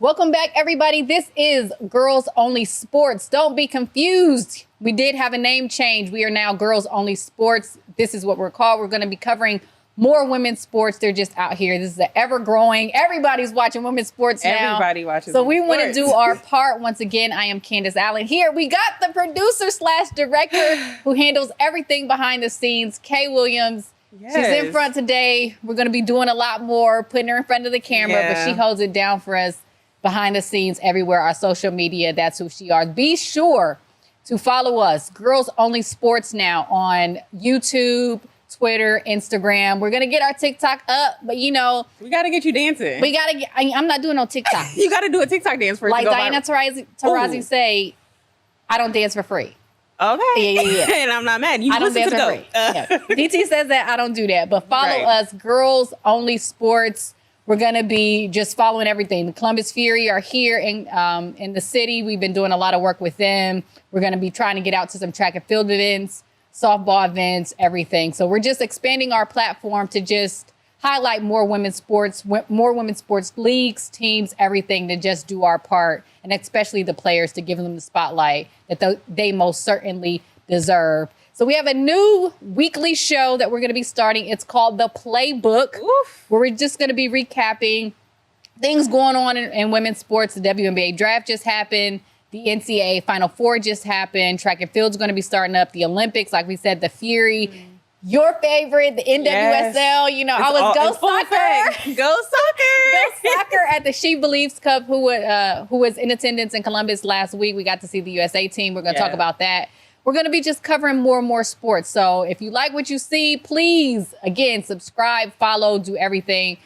Welcome back, everybody. This is Girls Only Sports. Don't be confused. We did have a name change. We are now Girls Only Sports. This is what we're called. We're going to be covering more women's sports. They're just out here. This is the ever-growing. Everybody's watching women's sports now. Everybody watches So we want to sports. do our part. Once again, I am Candace Allen here. We got the producer/director who handles everything behind the scenes, Kay Williams. Yes. She's in front today. We're going to be doing a lot more, putting her in front of the camera, but she holds it down for us behind the scenes everywhere, our social media. That's who she is. Be sure to follow us, Girls Only Sports, now on YouTube, Twitter, Instagram. We're going to get our TikTok up, but we got to get you dancing. We got to get, I'm not doing no TikTok. You got to do a TikTok dance first. Like Diana Taurasi say, I don't dance for free. Okay. Yeah. And I'm not mad. I don't dance for free. DT says that I don't do that, but follow us, Girls Only Sports. We're going to be just following everything. The Columbus Fury are here in the city. We've been doing a lot of work with them. We're going to be trying to get out to some track and field events, softball events, everything. So we're just expanding our platform to just highlight more women's sports leagues, teams, everything, to just do our part, and especially the players, to give them the spotlight that they most certainly deserve. So we have a new weekly show that we're going to be starting. It's called The Playbook, where we're just going to be recapping things going on in women's sports. The WNBA draft just happened. The NCAAW Final Four just happened. Track and field's going to be starting up. The Olympics, like we said, the Fury. Your favorite, the NWSL. Yes. I was Go Soccer. Go Soccer. Go Soccer at the SheBelieves Cup, who was in attendance in Columbus last week. We got to see the USA team. We're going to talk about that. We're going to be just covering more and more sports. So if you like what you see, please, again, subscribe, follow, do everything.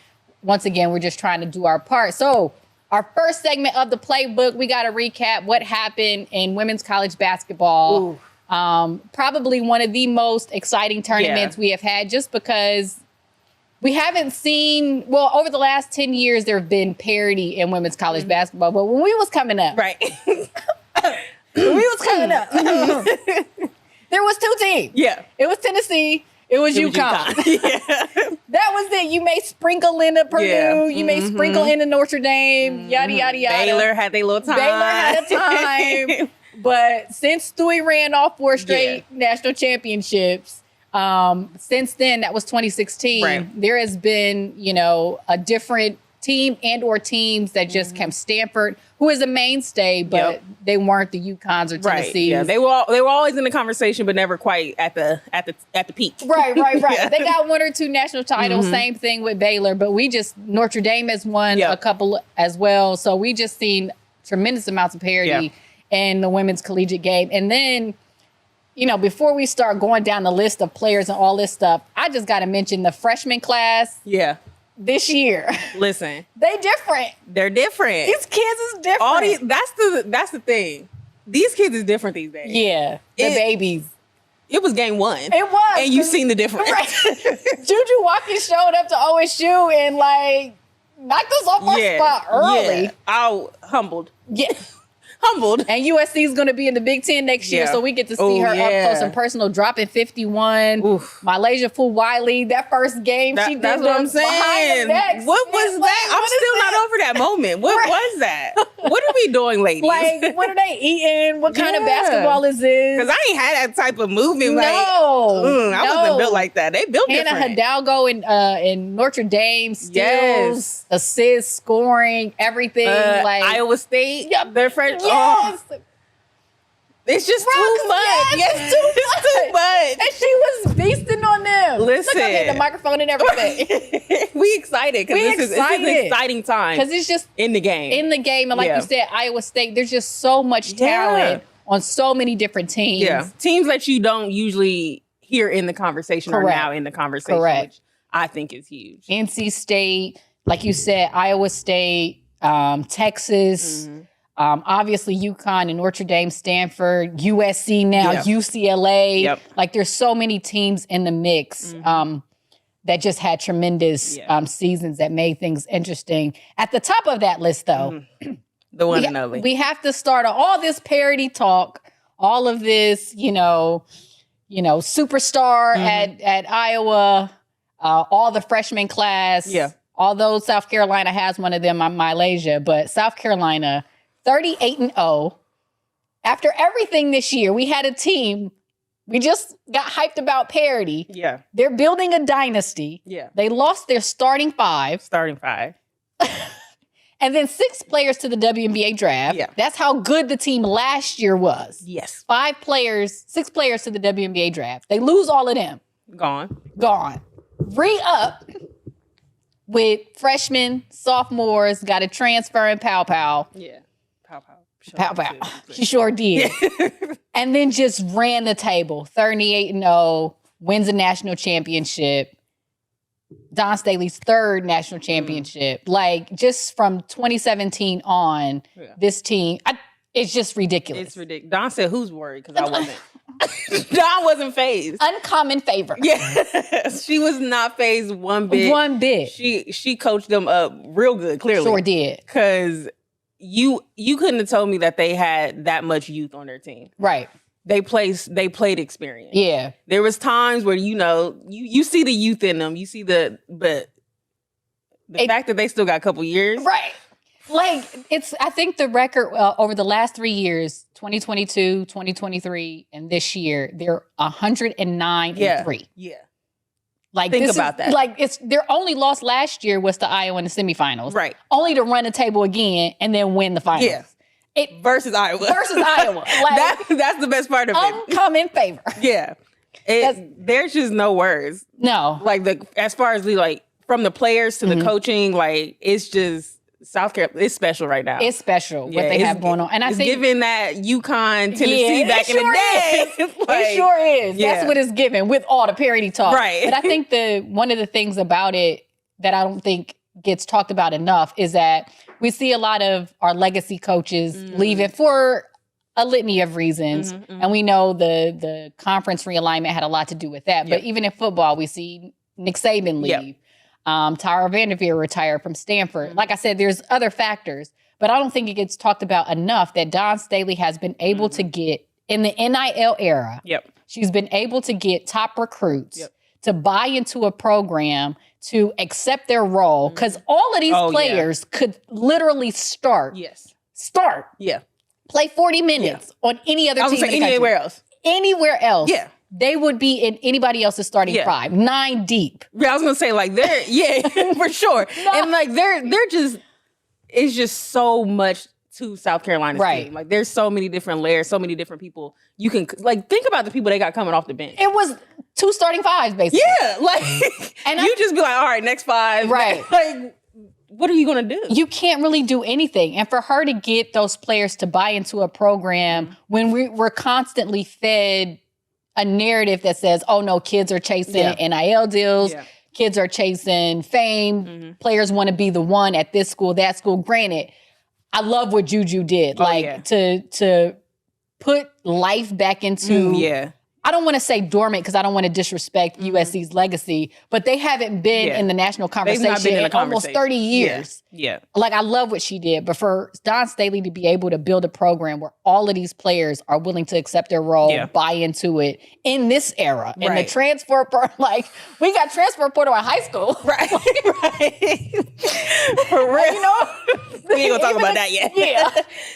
Once again, we're just trying to do our part. So our first segment of the Playbook, we got to recap what happened in women's college basketball. Probably one of the most exciting tournaments we have had, just because we haven't seen, over the last 10 years, there have been parity in women's college basketball. But when we was coming up, there was two teams. Yeah. It was Tennessee. It was UConn. That was it. You may sprinkle in Purdue. Yeah. You may sprinkle in Notre Dame. Yada, yada, yada. Baylor had their little time. Baylor had a time. But since Stewie ran off 4 straight national championships, since then, that was 2016, there has been, a different team and or teams that just came. Stanford, who is a mainstay, but they weren't the UConns or Tennessees. Yeah, they were always in the conversation, but never quite at the peak. Right. They got 1 or 2 national titles. Same thing with Baylor, but Notre Dame has won a couple as well. So we just seen tremendous amounts of parity in the women's collegiate game. And then, before we start going down the list of players and all this stuff, I just got to mention the freshman class. Yeah. This year. Listen. They different. They're different. These kids is different. That's the thing. These kids is different these days. Yeah. The babies. It was game 1. It was. And you seen the difference. Right. Juju Watkins showed up to OSU and knocked us off our spot early. Yeah. Humbled. Yeah. Humbled. And USC is going to be in the Big Ten next year, so we get to see her up close and personal, dropping 51. Malaysia Fulwiley, that first game she did. That's what I'm saying. What was that? I'm still not over that moment. What was that? What are we doing, ladies? What are they eating? What kind of basketball is this? Because I ain't had that type of movement. I wasn't built like that. They built Hannah different. Hidalgo in Notre Dame, steals, assists, scoring, everything. Iowa State, their first. Yes. It's just too much. Yes, it's too much. And she was beasting on them. Listen. Look, I'm hitting the microphone and everything. We excited because it's an exciting time. Because it's just in the game. And like you said, Iowa State, there's just so much talent on so many different teams. Yeah. Teams that you don't usually hear in the conversation are now in the conversation, which I think is huge. NC State, like you said, Iowa State, Texas, obviously UConn and Notre Dame, Stanford, USC now, UCLA. Yep. There's so many teams in the mix that just had tremendous seasons that made things interesting. At the top of that list, though, the one and only. We have to start all this parity talk, all of this, superstar at Iowa, all the freshman class, although South Carolina has one of them, Malaysia, but South Carolina, 38-0. After everything this year, we had a team. We just got hyped about parity. Yeah. They're building a dynasty. Yeah. They lost their starting five. And then 6 players to the WNBA draft. Yeah. That's how good the team last year was. Yes. 6 players to the WNBA draft. They lose all of them. Gone. Re-up with freshmen, sophomores, got a transfer in Pow. Yeah. Pow. She sure did. And then just ran the table. 38-0, wins a national championship. Dawn Staley's 3rd national championship. Like, just from 2017 on, this team, it's just ridiculous. It's ridiculous. Dawn said, who's worried? Because I wasn't. Dawn wasn't fazed. Uncommon favor. Yeah. She was not fazed one bit. She coached them up real good, clearly. Sure did. Because you couldn't have told me that they had that much youth on their team. Right. They played experience. Yeah. There was times where, you see the youth in them. You see the fact that they still got a couple years. Right. Like, I think the record over the last 3 years, 2022, 2023, and this year, they're 109-3. Yeah. Like, think about that. Like, their only loss last year was to Iowa in the semifinals. Right. Only to run the table again and then win the finals. Yeah. Versus Iowa. Like, that's the best part of it. Uncommon favor. Yeah. There's just no words. No. Like, as far as from the players to the coaching, like, it's just South Carolina. It's special right now. It's special what they have going on. And I think giving that UConn, Tennessee back in the day. It sure is. That's what it's giving with all the parity talk. Right. But I think one of the things about it that I don't think gets talked about enough is that we see a lot of our legacy coaches leaving for a litany of reasons. And we know the conference realignment had a lot to do with that. But even in football, we see Nick Saban leave. Tyra Vanderveer retired from Stanford. Like I said, there's other factors. But I don't think it gets talked about enough that Dawn Staley has been able to get, in the NIL era, she's been able to get top recruits to buy into a program, to accept their role, because all of these players could literally start. Yeah. Play 40 minutes on any other team. Anywhere else. Anywhere else. Yeah. They would be in anybody else's starting 5, 9 deep. Yeah, I was gonna say, like, they're for sure. And like they're just, it's just so much to South Carolina's team. Like, there's so many different layers, so many different people. You can, like, think about the people they got coming off the bench. It was 2 starting 5s, basically. Yeah, like, and you just be like, all right, next 5. Right. Like, what are you going to do? You can't really do anything. And for her to get those players to buy into a program when we're constantly fed a narrative that says, oh no, kids are chasing NIL deals. Kids are chasing fame. Players want to be the one at this school, that school. Granted, I love what Juju did. To put life back into, I don't want to say dormant because I don't want to disrespect USC's legacy, but they haven't been in the national conversation in almost 30 years. Yeah. Like, I love what she did, but for Dawn Staley to be able to build a program where all of these players are willing to accept their role, buy into it in this era, in the transfer, like, we got transfer portal in high school. Right. For real. Like, you know? We ain't gonna talk about that yet.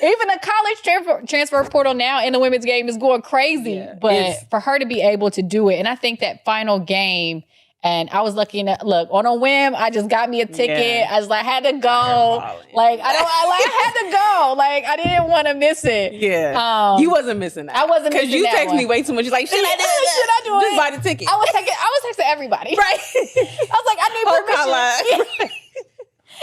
Even the college transfer portal now in the women's game is going crazy. But for her to be able to do it, and I think that final game, and I was lucky enough, look, on a whim, I just got me a ticket. I was like, I had to go. Like, I had to go. Like, I didn't want to miss it. Yeah. You wasn't missing that. I wasn't missing that. Because you text me way too much. You're like, should I do it? Just buy the ticket. I was texting everybody. Right. I was like, I need permission.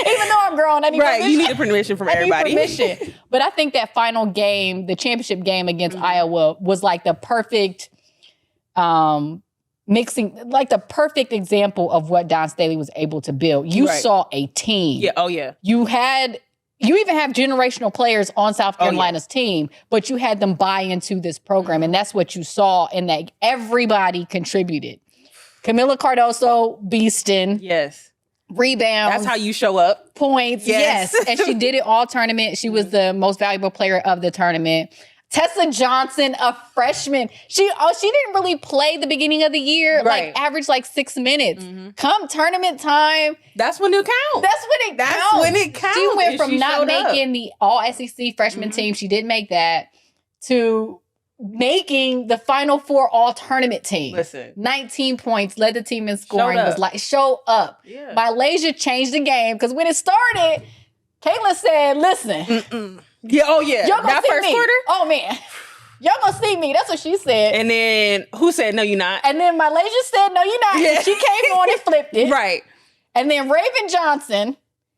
Even though I'm grown, I need permission. You need a permission from everybody. But I think that final game, the championship game against Iowa, was like the perfect mixing, like the perfect example of what Dawn Staley was able to build. You saw a team. Yeah. Oh, yeah. You even have generational players on South Carolina's team, but you had them buy into this program. And that's what you saw in that everybody contributed. Camila Cardoso, beastin'. Yes. Rebounds. That's how you show up. Points. Yes. And she did it all tournament. She was the most valuable player of the tournament. Tessa Johnson, a freshman. She didn't really play the beginning of the year, right. like average like 6 minutes. Come tournament time. That's when it counts. That's when it counts. She went from not making the all SEC freshman team, she didn't make that, to making the Final Four all tournament team. Listen. 19 points, led the team in scoring, was like, show up. Yeah. Malaysia changed the game because when it started, Caitlin said, listen. Yeah, oh yeah. Y'all gonna that see first me. quarter? Oh man. Y'all gonna see me. That's what she said. And then who said no, you're not? And then Malaysia said, no, you're not. Yeah. And she came on and flipped it. Right. And then Raven Johnson,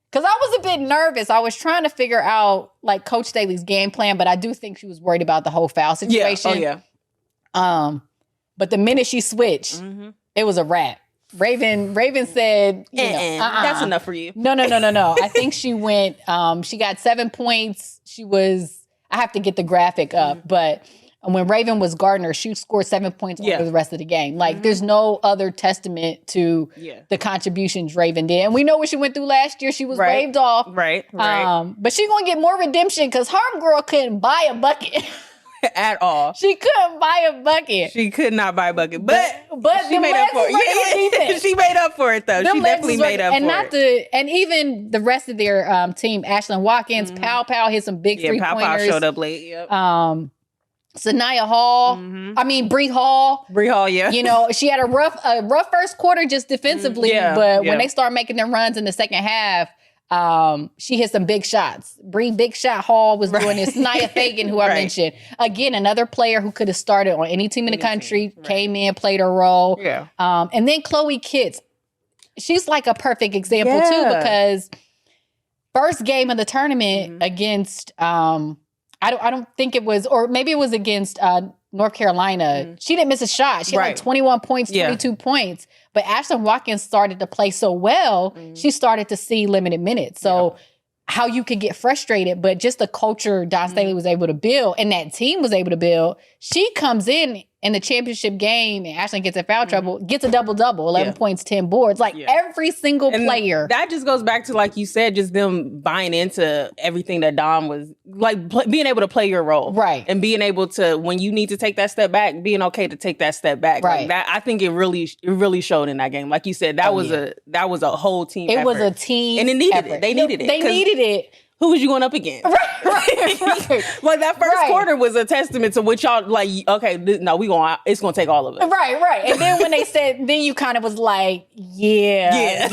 because I was a bit nervous. I was trying to figure out like Coach Staley's game plan, but I do think she was worried about the whole foul situation. Yeah. Oh yeah. But the minute she switched, it was a wrap. Raven said, that's enough for you. No. I think she went, she got 7 points. I have to get the graphic up, but when Raven was Gardner, she scored 7 points over the rest of the game. Like, there's no other testament to the contributions Raven did. And we know what she went through last year. She was waved off. Right. But she's going to get more redemption because Harm Girl couldn't buy a bucket. At all. She couldn't buy a bucket. She could not buy a bucket. But she made up for it. Yeah. She made up for it, though. She definitely made up for it. And even the rest of their team, Ashlyn Watkins, Pow hit some big three-pointers. Pow showed up late. Yep. Sanaya Hall. Bree Hall. Bree Hall, yeah. You know, she had a rough first quarter just defensively, but when they started making their runs in the second half, she hit some big shots. Bree Big Shot Hall was doing this. Naya Fagan, who I mentioned. Again, another player who could have started on any team in the country, came in, played her role. Yeah. And then Chloe Kitts. She's like a perfect example too, because first game of the tournament against I don't think it was, or maybe it was against North Carolina. She didn't miss a shot. She had like 21 points, 22 points. But Ashlyn Watkins started to play so well, she started to see limited minutes. So how you could get frustrated, but just the culture Don Staley was able to build and that team was able to build. She comes in the championship game and Ashlyn gets in foul trouble, gets a double-double, 11 points, 10 boards. Like every single player. That just goes back to, like you said, just them buying into everything that Don was, like being able to play your role. Right. And being able to, when you need to take that step back, being okay to take that step back. Right. Like that, I think it really showed in that game. Like you said, that was a whole team effort. It was a team and it needed it. They needed it. They needed it. Who was you going up against? Right. Like that first quarter was a testament to what y'all like. Okay, it's gonna take all of it. Right. And then when they said, then you kind of was like, yeah.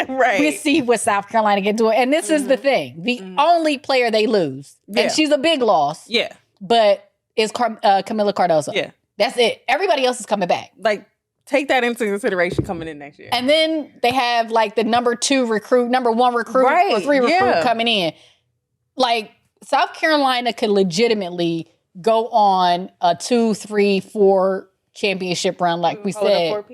Right. We see what South Carolina can do, and this is the thing: the only player they lose, and she's a big loss. Yeah, but is Camila Cardoso. Yeah, that's it. Everybody else is coming back. Like. Take that into consideration coming in next year. And then they have like the number 1 recruit, or 3 recruit coming in. Like South Carolina could legitimately go on a 2, 3, 4 championship run, like we said.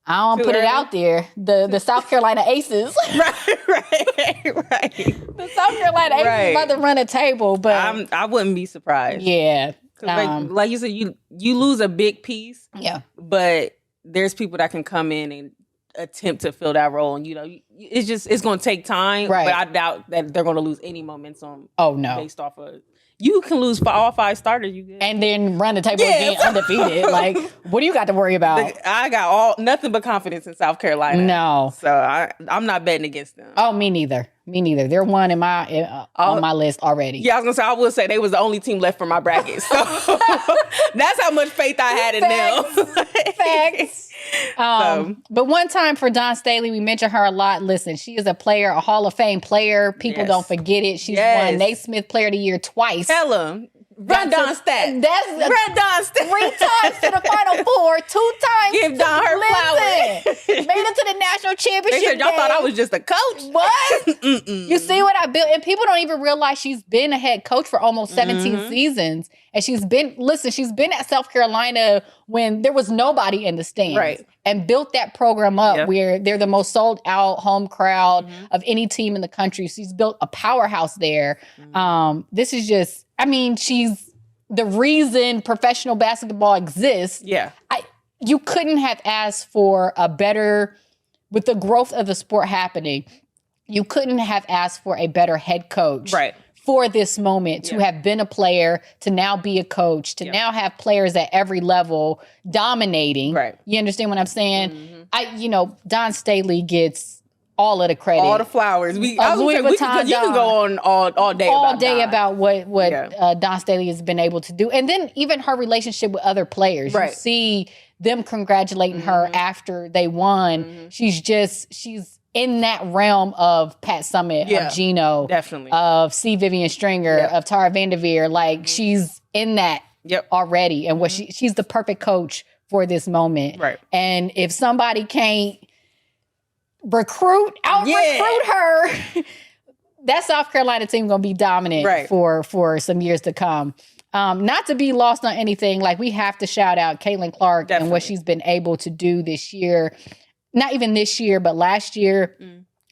I don't put it out there. The South Carolina Aces. Right. The South Carolina Aces about to run a table, but I wouldn't be surprised. Yeah. Like you said, you lose a big piece. Yeah. But there's people that can come in and attempt to fill that role, and it's going to take time. Right. But I doubt that they're going to lose any momentum. Oh no. Based off of. You can lose all 5 starters. You good. And then run the table again undefeated. Like, what do you got to worry about? I got nothing but confidence in South Carolina. No. So I'm not betting against them. Oh, me neither. They're one on my list already. Yeah, I will say they was the only team left for my bracket. So that's how much faith I had in them. Facts. But one time for Don Staley, we mentioned her a lot. Listen, she is a player, a Hall of Fame player. People don't forget it. She's won Naismith Player of the Year twice. Tell them. Run Don stat. Run Don stat. 3 times to the Final Four, 2 times. Give Don her flowers. Made it to the national championship. They said y'all thought I was just a coach. What? You see what I built? And people don't even realize she's been a head coach for almost 17 seasons. And she's been at South Carolina when there was nobody in the stands. Right. And built that program up where they're the most sold out home crowd of any team in the country. She's built a powerhouse there. This is just, she's the reason professional basketball exists. Yeah. You couldn't have asked for a better, with the growth of the sport happening, you couldn't have asked for a better head coach for this moment, to have been a player, to now be a coach, to now have players at every level dominating. Right. You understand what I'm saying? Don Staley gets all of the credit. All the flowers. You can go on all day about what Don Staley has been able to do. And then even her relationship with other players. Right. You see them congratulating her after they won. She's in that realm of Pat Summitt, of Gino, definitely, of C. Vivian Stringer, of Tara Vanderveer. Like she's in that already. And what she's the perfect coach for this moment. Right. And if somebody can't recruit her, that South Carolina team gonna be dominant for some years to come. Not to be lost on anything, like we have to shout out Caitlin Clark and what she's been able to do this year. Not even this year, but last year,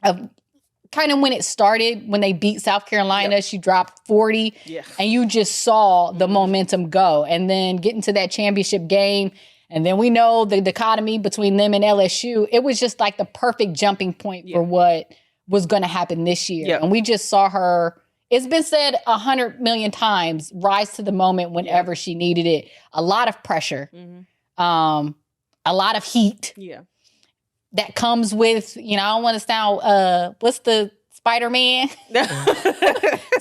kind of when it started, when they beat South Carolina, she dropped 40, and you just saw the momentum go. And then getting to that championship game, and then we know the dichotomy between them and LSU. It was just like the perfect jumping point for what was going to happen this year. And we just saw her, it's been said 100 million times, rise to the moment whenever she needed it. A lot of pressure, a lot of heat. That comes with, I don't want to sound, what's the Spider-Man?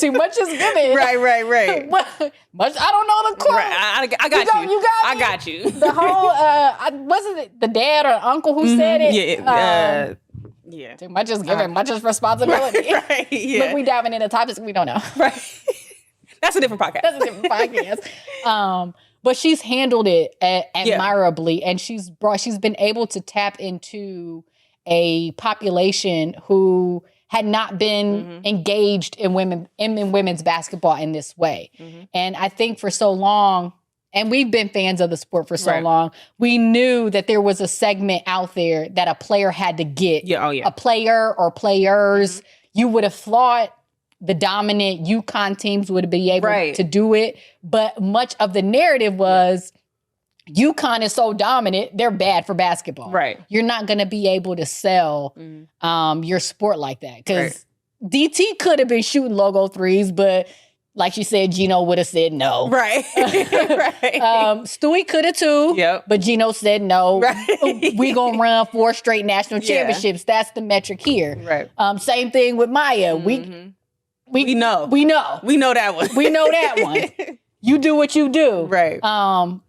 Too much is given. Right. Much, I don't know the quote. Right. I got you. You got me? I got you. The whole, wasn't it the dad or uncle who said it? Yeah. Too much is given, much is responsibility. Right. Look, we diving into topics we don't know. Right. That's a different podcast. But she's handled it admirably, and she's been able to tap into a population who had not been engaged in women's basketball in this way. And I think for so long, and we've been fans of the sport for so long, we knew that there was a segment out there that a player had to get. A player or players. You would have thought the dominant UConn teams would be able to do it. But much of the narrative was UConn is so dominant, they're bad for basketball. Right. You're not going to be able to sell your sport like that. Because DT could have been shooting logo threes, but like you said, Gino would have said no. Right. Stewie could have too, but Gino said no. We going to run 4 straight national championships. That's the metric here. Same thing with Maya. We know. We know that one. We know that one. You do what you do. Right.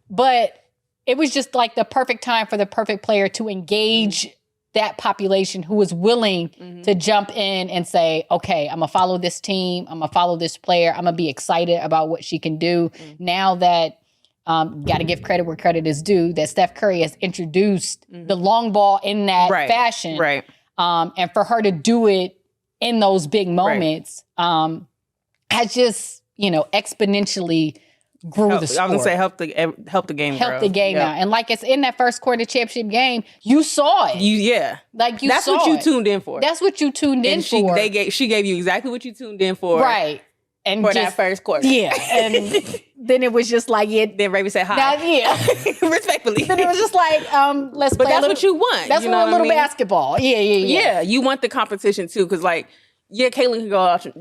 But it was just like the perfect time for the perfect player to engage that population who was willing to jump in and say, okay, I'm going to follow this team. I'm going to follow this player. I'm going to be excited about what she can do. Now that, got to give credit where credit is due, that Steph Curry has introduced the long ball in that fashion. And for her to do it in those big moments has just, exponentially grew the sport. I was going to say help the game grow. Help the game out. And like it's in that first quarter championship game, you saw it. That's what you tuned in for. That's what you tuned in for. She gave you exactly what you tuned in for. Right. And for that first quarter. Yeah. And then it was just like Then Raven said hi. Respectfully. Then it was just like, let's play. But that's what you want. That's what a little basketball. Yeah. You want the competition too, because like, Caitlin can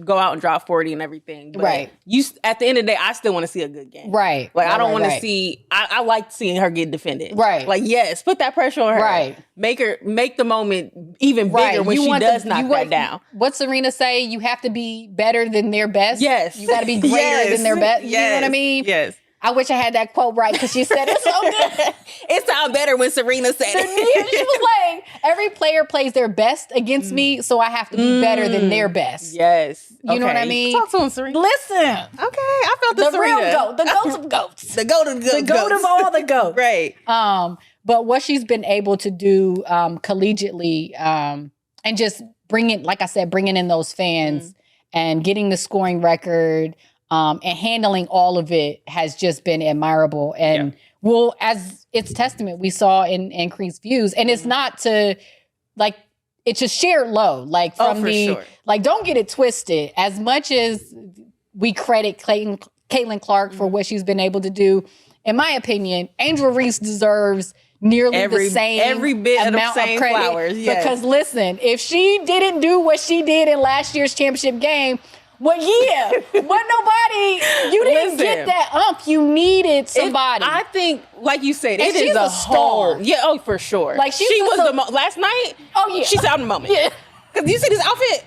go out and drop 40 and everything. But you, at the end of the day, I still want to see a good game. Like I don't want to see. I like seeing her get defended. Like yes, put that pressure on her. Make the moment even bigger when she does knock that down. What Serena say? You have to be better than their best. Yes, you got to be greater than their best. You know what I mean? Yes. I wish I had that quote right because she said it so good. It sounded better when Serena said it. She was like, every player plays their best against me, so I have to be better than their best. Yes. You know what I mean? Talk to him, Serena. Listen. Okay, I felt the Serena. Real goat. The goats of goats. The goat of goats. The goat of all the goats. Right. But what she's been able to do collegiately and just bringing in those fans and getting the scoring record, and handling all of it has just been admirable. And as it's testament, we saw in increased views. And it's not to, like, it's a shared low. Like, from like, don't get it twisted. As much as we credit Caitlin Clark for what she's been able to do, in my opinion, Angel Reese deserves nearly the same every bit amount of the same of credit. Flowers. Yes. Because listen, if she didn't do what she did in last year's championship game, Well, yeah, but nobody. You didn't get that You needed somebody. I think, like you said, and it is a whole. star. Yeah, oh, for sure. Like she was the last night. Oh yeah, she's out in the moment. Yeah, because you see this outfit,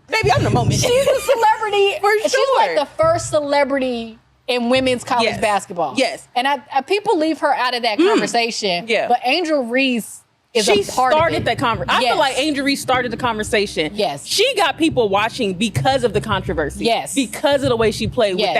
baby, I'm in the moment. She's a celebrity for sure. She's like the first celebrity in women's college basketball. Yes, and I people leave her out of that conversation. Yeah, but Angel Reese. She started that conversation. I feel like Angel Reese started the conversation. Yes. She got people watching because of the controversy. Yes. Because of the way she played with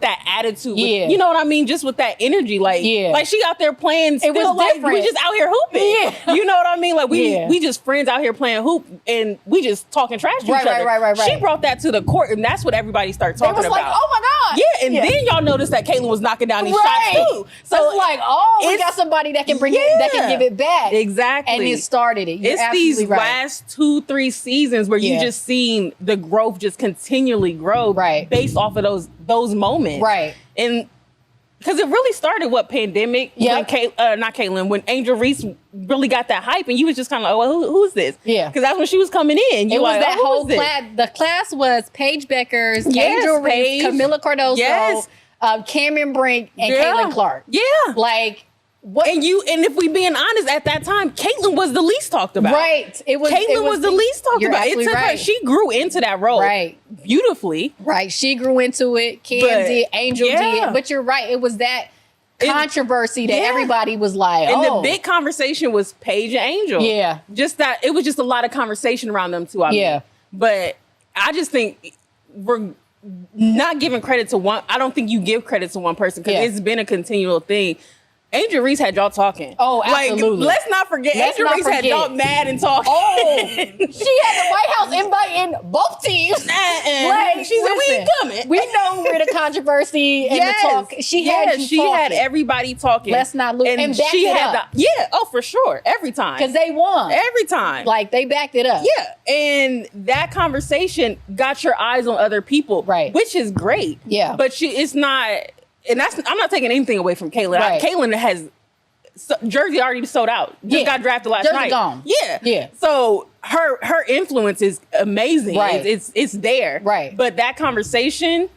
that attitude. With, you know what I mean? Just with that energy. Like she out there playing still, it was like different. we just out here hooping. Yeah. You know what I mean? Like we just friends out here playing hoop and we just talking trash to each other. Right. She brought that to the court and that's what everybody started talking about. It was like, oh my God. Yeah, and then y'all noticed that Caitlin was knocking down these shots too. So it's like, we got somebody that can bring it, that can give it back. Exactly. And it started it. It's these last 2-3 seasons where you just seen the growth just continually grow based off of those moments. Right. And because it really started pandemic when Angel Reese really got that hype and you was just kind of like, well, who's this? Yeah. Because that's when she was coming in. It was like, that whole class. The class was Paige Beckers, Angel Reese, Camila Cardoso, Cameron Brink, and Caitlin Clark. Yeah. Like, what? And if we being honest, at that time, Caitlin was the least talked about. Right. Caitlin was the least talked about. It took her. She grew into that role. Right. Beautifully. Right. She grew into it. Cam did. Angel did. But you're right. It was that controversy that everybody was like, and the big conversation was Paige and Angel. Yeah. Just that it was just a lot of conversation around them too. I mean. But I just think we're not giving credit to one. I don't think you give credit to one person because it's been a continual thing. Angel Reese had y'all talking. Oh, absolutely. Like, let's not forget. Angel Reese had y'all mad and talking. Oh, she had the White House inviting both teams. Like, she said, we ain't coming. We know where the controversy and the talk. She had everybody talking. Let's not lose. And backed she it had up. For sure. Every time. Because they won. Every time. Like, they backed it up. Yeah. And that conversation got your eyes on other people. Right. Which is great. Yeah. But it's not... And I'm not taking anything away from Caitlin. Right. Caitlin has Jersey already sold out. Just got drafted last night. Gone. Yeah. So her influence is amazing. Right. It's there. Right. But that conversation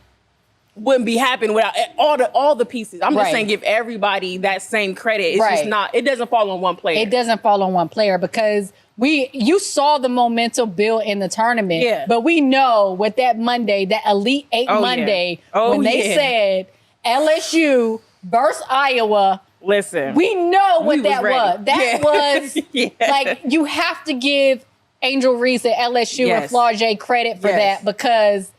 wouldn't be happening without all the pieces. I'm just saying, give everybody that same credit. It's just not. It doesn't fall on one player. It doesn't fall on one player because you saw the momentum build in the tournament. Yeah. But we know with that Monday, that Elite Eight Monday, when they said LSU versus Iowa. Listen, we know what that was. That was like, you have to give Angel Reese at LSU and Flau'jae credit for that because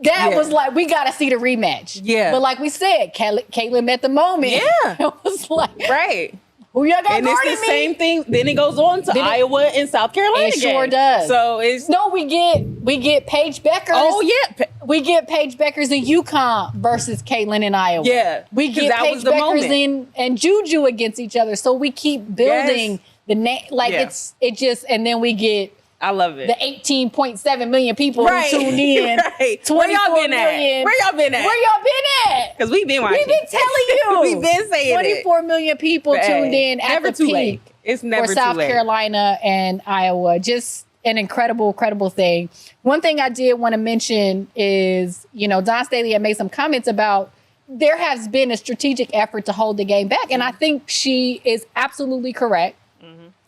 that was like, we got to see the rematch. Yeah. But like we said, Caitlin met the moment. Yeah. It was like, who y'all got and it's the same thing. Then it goes on to Iowa and South Carolina. It sure does. So it's we get Paige Beckers. Oh yeah, we get Paige Beckers in UConn versus Caitlin in Iowa. Yeah, we get Paige Beckers and Juju against each other. So we keep building the name. Like it just, and then we get. I love it. The 18.7 million people who tuned in. Where y'all been at? Where y'all been at? Because we've been watching. We've been telling you. We've been saying 24 million people tuned in at the peak. It's never for South Carolina and Iowa. Just an incredible thing. One thing I did want to mention is, Dawn Staley had made some comments about there has been a strategic effort to hold the game back. And I think she is absolutely correct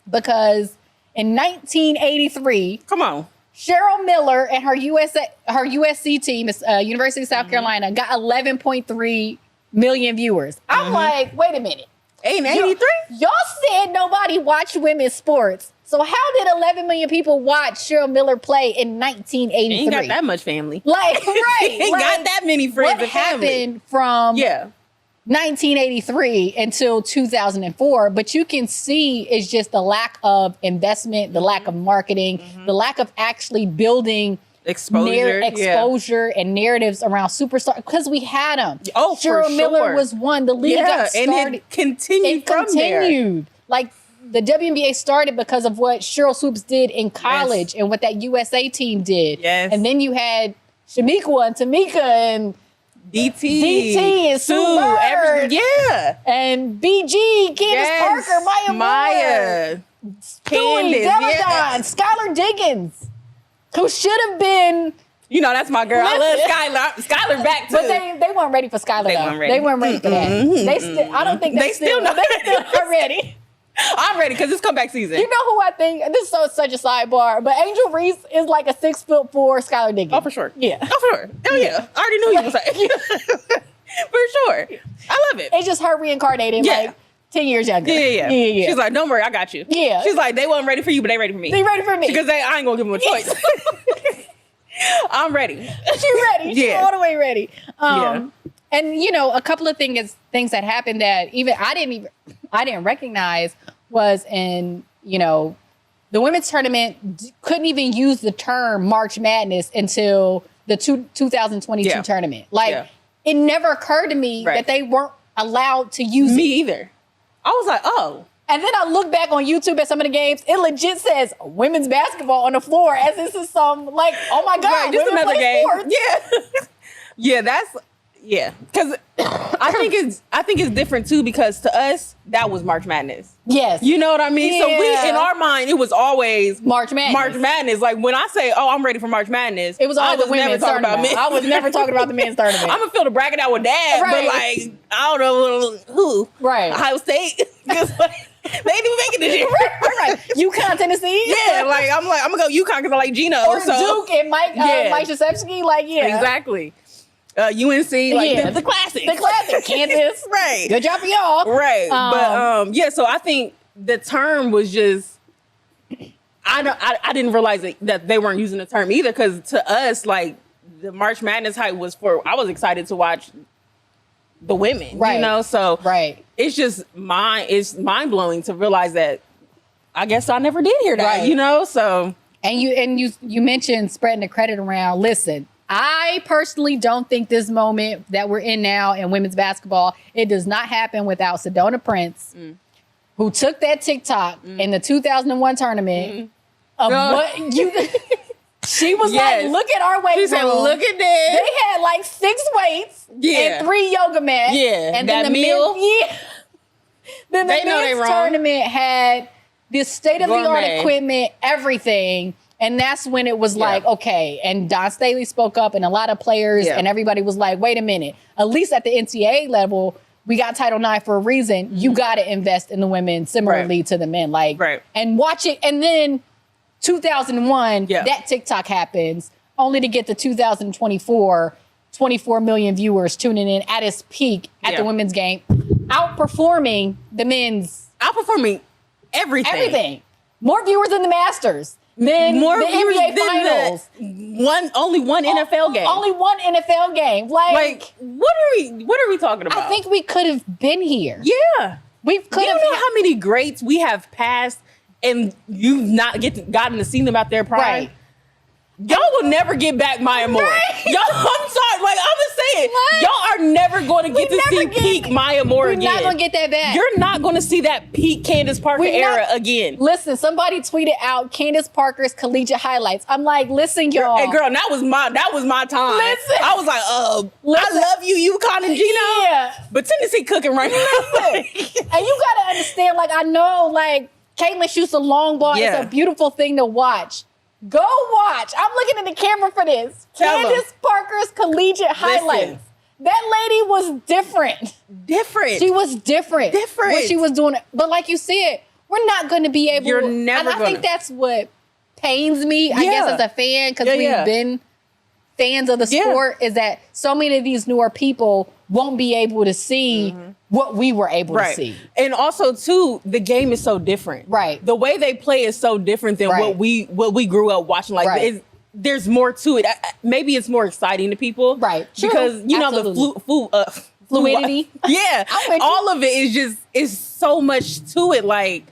because in 1983, come on, Cheryl Miller and her USC team, University of South Carolina, got 11.3 million viewers. I'm like, wait a minute. 83? Y'all said nobody watched women's sports. So how did 11 million people watch Cheryl Miller play in 1983? She ain't got that much family. Like, right. She ain't got that many friends and family. What happened from 1983 until 2004, but you can see it's just the lack of investment, the lack of marketing, the lack of actually building exposure and narratives around superstars, because we had them. Oh, Cheryl Miller was one. The league got started. And it continued from there. Like, the WNBA started because of what Cheryl Swoops did in college and what that USA team did. Yes. And then you had Shamika and Tamika and DT and Sue Bird, and BG, Candace Parker, Maya, Stewie, Deladon, Skylar Diggins, who should have been You know, that's my girl. I love Skylar. Skylar back too. But they weren't ready for Skylar. They weren't ready for that. They still. I don't think they still not ready. I'm ready because it's comeback season. You know who I think? This is such a sidebar, but Angel Reese is like a 6'4" Skylar Diggins. Oh, for sure. Yeah. Oh, for sure. Oh, yeah. I already knew you was like. For sure. I love it. It's just her reincarnated, like 10 years younger. Yeah. She's like, don't worry, I got you. Yeah. She's like, they weren't ready for you, but they ready for me. They ready for me. Because I ain't going to give them a choice. I'm ready. She ready. She all the way ready. And, you know, a couple of things that happened that even I didn't recognize was in, you know, the women's tournament couldn't even use the term March Madness until the 2022 tournament. Like, it never occurred to me that they weren't allowed to use me either. I was like, oh. And then I look back on YouTube at some of the games. It legit says women's basketball on the floor as this is some, like, oh my God, just another game. Sports. Yeah. Yeah, because I think it's different too, because to us that was March Madness. Yes, you know what I mean. So we, in our mind, it was always March Madness. March Madness. Like when I say, "Oh, I'm ready for March Madness," it was always the women's tournament. I was never talking about the men's tournament. I'm gonna fill the bracket out with Dad, but like I don't know who. Right, Ohio State. Because like, they didn't even make it this year. Right. UConn, Tennessee. Yeah, like I'm gonna go UConn because I like Gino. Or Duke and Mike Krzyzewski. Like exactly. UNC, like the classics. The classic. Kansas. Right. Good job for y'all. Right. But so I think the term was just I didn't realize that they weren't using the term either, because to us, like, the March Madness hype was I was excited to watch the women. Right. You know, so it's just it's mind blowing to realize that I guess I never did hear that. You know, so and you mentioned spreading the credit around. Listen, I personally don't think this moment that we're in now in women's basketball, it does not happen without Sedona Prince, who took that TikTok in the 2001 tournament of what you... She was like, look at our weight room. She said, look at this. They had like 6 weights and 3 yoga mats. Yeah, and then the meal. Then the men's tournament had this state-of-the-art equipment, everything. And that's when it was like, okay. And Don Staley spoke up, and a lot of players and everybody was like, wait a minute. At least at the NCAA level, we got Title IX for a reason. You got to invest in the women similarly to the men. Like, and watch it. And then 2001, that TikTok happens, only to get the 2024, 24 million viewers tuning in at its peak at the women's game, outperforming the men's. Outperforming everything. Everything. More viewers than the Masters. Then more the viewers NBA than Finals. Only one NFL game. Only one NFL game. Like what are we talking about? I think we could have been here. Yeah. We could have. You know how many greats we have passed and you've not gotten to see them at their prime? Right. Y'all will never get back Maya Moore. Right. Y'all, I'm sorry. Like, I'm just saying, y'all are never going to get to see peak Maya Moore again. We're not going to get that back. You're not going to see that peak Candace Parker era again. Listen, somebody tweeted out Candace Parker's collegiate highlights. I'm like, listen, y'all. Hey, girl, that was my time. Listen. I was like, I love you, UConn and Gino. Yeah. But Tennessee cooking right now. And you got to understand, like, I know, like, Caitlin shoots a long ball. It's a beautiful thing to watch. Go watch. I'm looking at the camera for this. Candace Parker's collegiate highlights. That lady was different. She was different. What she was doing. But like you said, we're not going to be able. You're never. And I think that's what pains me. I guess as a fan, because we've been fans of the sport, is that so many of these newer people won't be able to see what we were able to see. And also, too, the game is so different. Right. The way they play is so different than what we grew up watching. Like, there's more to it. Maybe it's more exciting to people. Right. Because, you know, the fluidity. Yeah. All of it is so much to it. Like,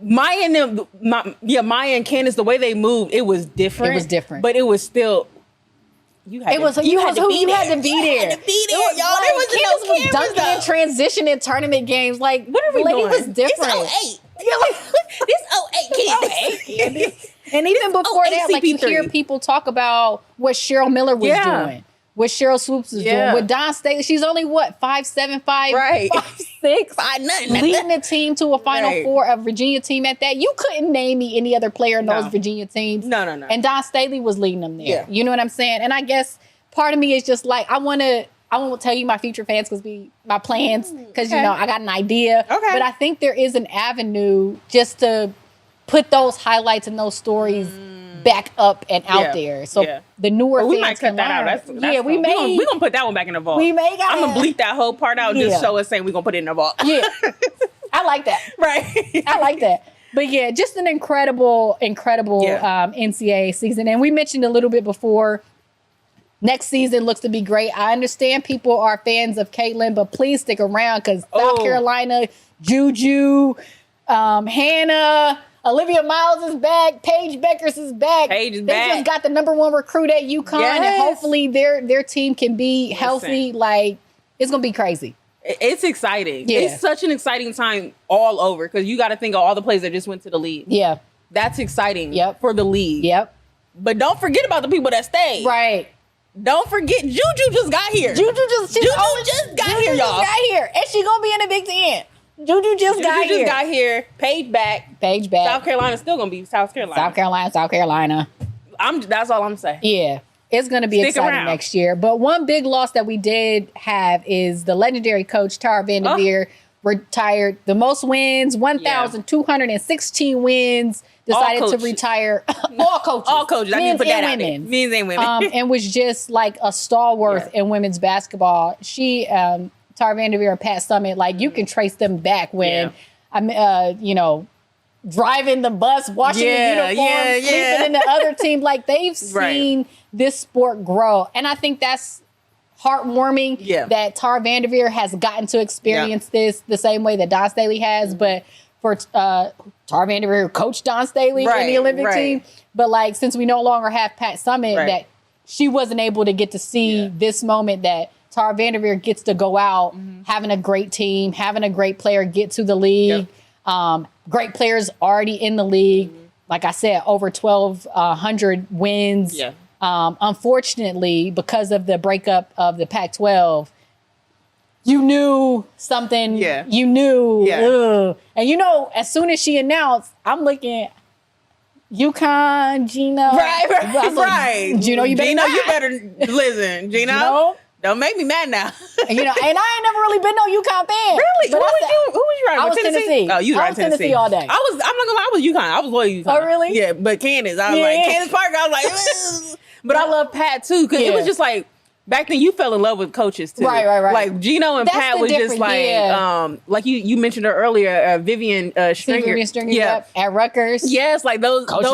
Maya and Candace, the way they moved, it was different. It was different. But it was still... You had to be there. Y'all. There was dunking and transition in tournament games. Like, what are we doing? It was different. It's 08. This 08 Candace. And even before that, like, you hear people talk about what Cheryl Miller was doing, what Cheryl Swoops was doing, what Don Staley. She's only what, 5'7", 5'6", 6. nothing. Leading the team to a Final Four, a Virginia team at that. You couldn't name me any other player in those Virginia teams. No. And Don Staley was leading them there. Yeah. You know what I'm saying? And I guess part of me is just like, I won't tell you my future fans my plans, because, you know, I got an idea. Okay. But I think there is an avenue just to put those highlights and those stories back up and out there. So the newer fans we might cut that out. That's we may. We're going to put that one back in the vault. We may. I'm going to bleep that whole part out and just show us saying we're going to put it in the vault. Yeah. I like that. Right. I like that. But yeah, just an incredible NCAA season. And we mentioned a little bit before, next season looks to be great. I understand people are fans of Caitlin, but please stick around, because South Carolina, Juju, Hannah, Olivia Miles is back. Paige Beckers is back. Paige is they back. just got the #1 recruit at UConn, and hopefully their team can be healthy. Like, it's going to be crazy. It's exciting. Yeah. It's such an exciting time all over, because you got to think of all the players that just went to the league. Yeah. That's exciting Yep. for the league. Yep. But don't forget about the people that stayed. Right. Don't forget, Juju just got here. Juju just got here, y'all. Just got here. And she going to be in the Big Ten. Juju just got here. Paige back. South Carolina's still gonna be South Carolina. South Carolina. That's all I'm saying. Yeah. It's going to be exciting around. next year. But one big loss that we did have is the legendary coach, Tara Vanderveer, retired. The most wins, 1,216 wins, decided to retire. All coaches. All coaches. I didn't put that out there. Men's and women. And was just like a stalwart in women's basketball. She... Tara Vanderveer and Pat Summitt, like, you can trace them back when I'm, driving the bus, washing the uniforms, sleeping in the other team. Like, they've seen this sport grow. And I think that's heartwarming that Tara Vanderveer has gotten to experience this the same way that Don Staley has. But for Tara Vanderveer, coach Don Staley in the Olympic team. But, like, since we no longer have Pat Summitt, that she wasn't able to get to see this moment that Tara Vanderveer gets to go out, having a great team, having a great player get to the league. Great players already in the league. Like I said, over 1,200 wins. Unfortunately, because of the breakup of the Pac-12, you knew something. You knew. And you know, as soon as she announced, I'm looking... UConn, Gino. Right. Gino, you better listen, Gino. Don't make me mad now. And I ain't never really been no UConn fan. Really? Who was you riding I was Tennessee. Oh, you riding Tennessee all day. I'm not gonna lie, I was UConn. I was loyal to UConn. Oh, really? Yeah, but Candace, I was like, Candace Parker, I was like, ugh. But I love Pat too, because it was just like, back then you fell in love with coaches too. Right. Like Gino and Pat was just like you mentioned her earlier, Vivian Stringer. Vivian Stringer, at Rutgers. Yes, like those coaches.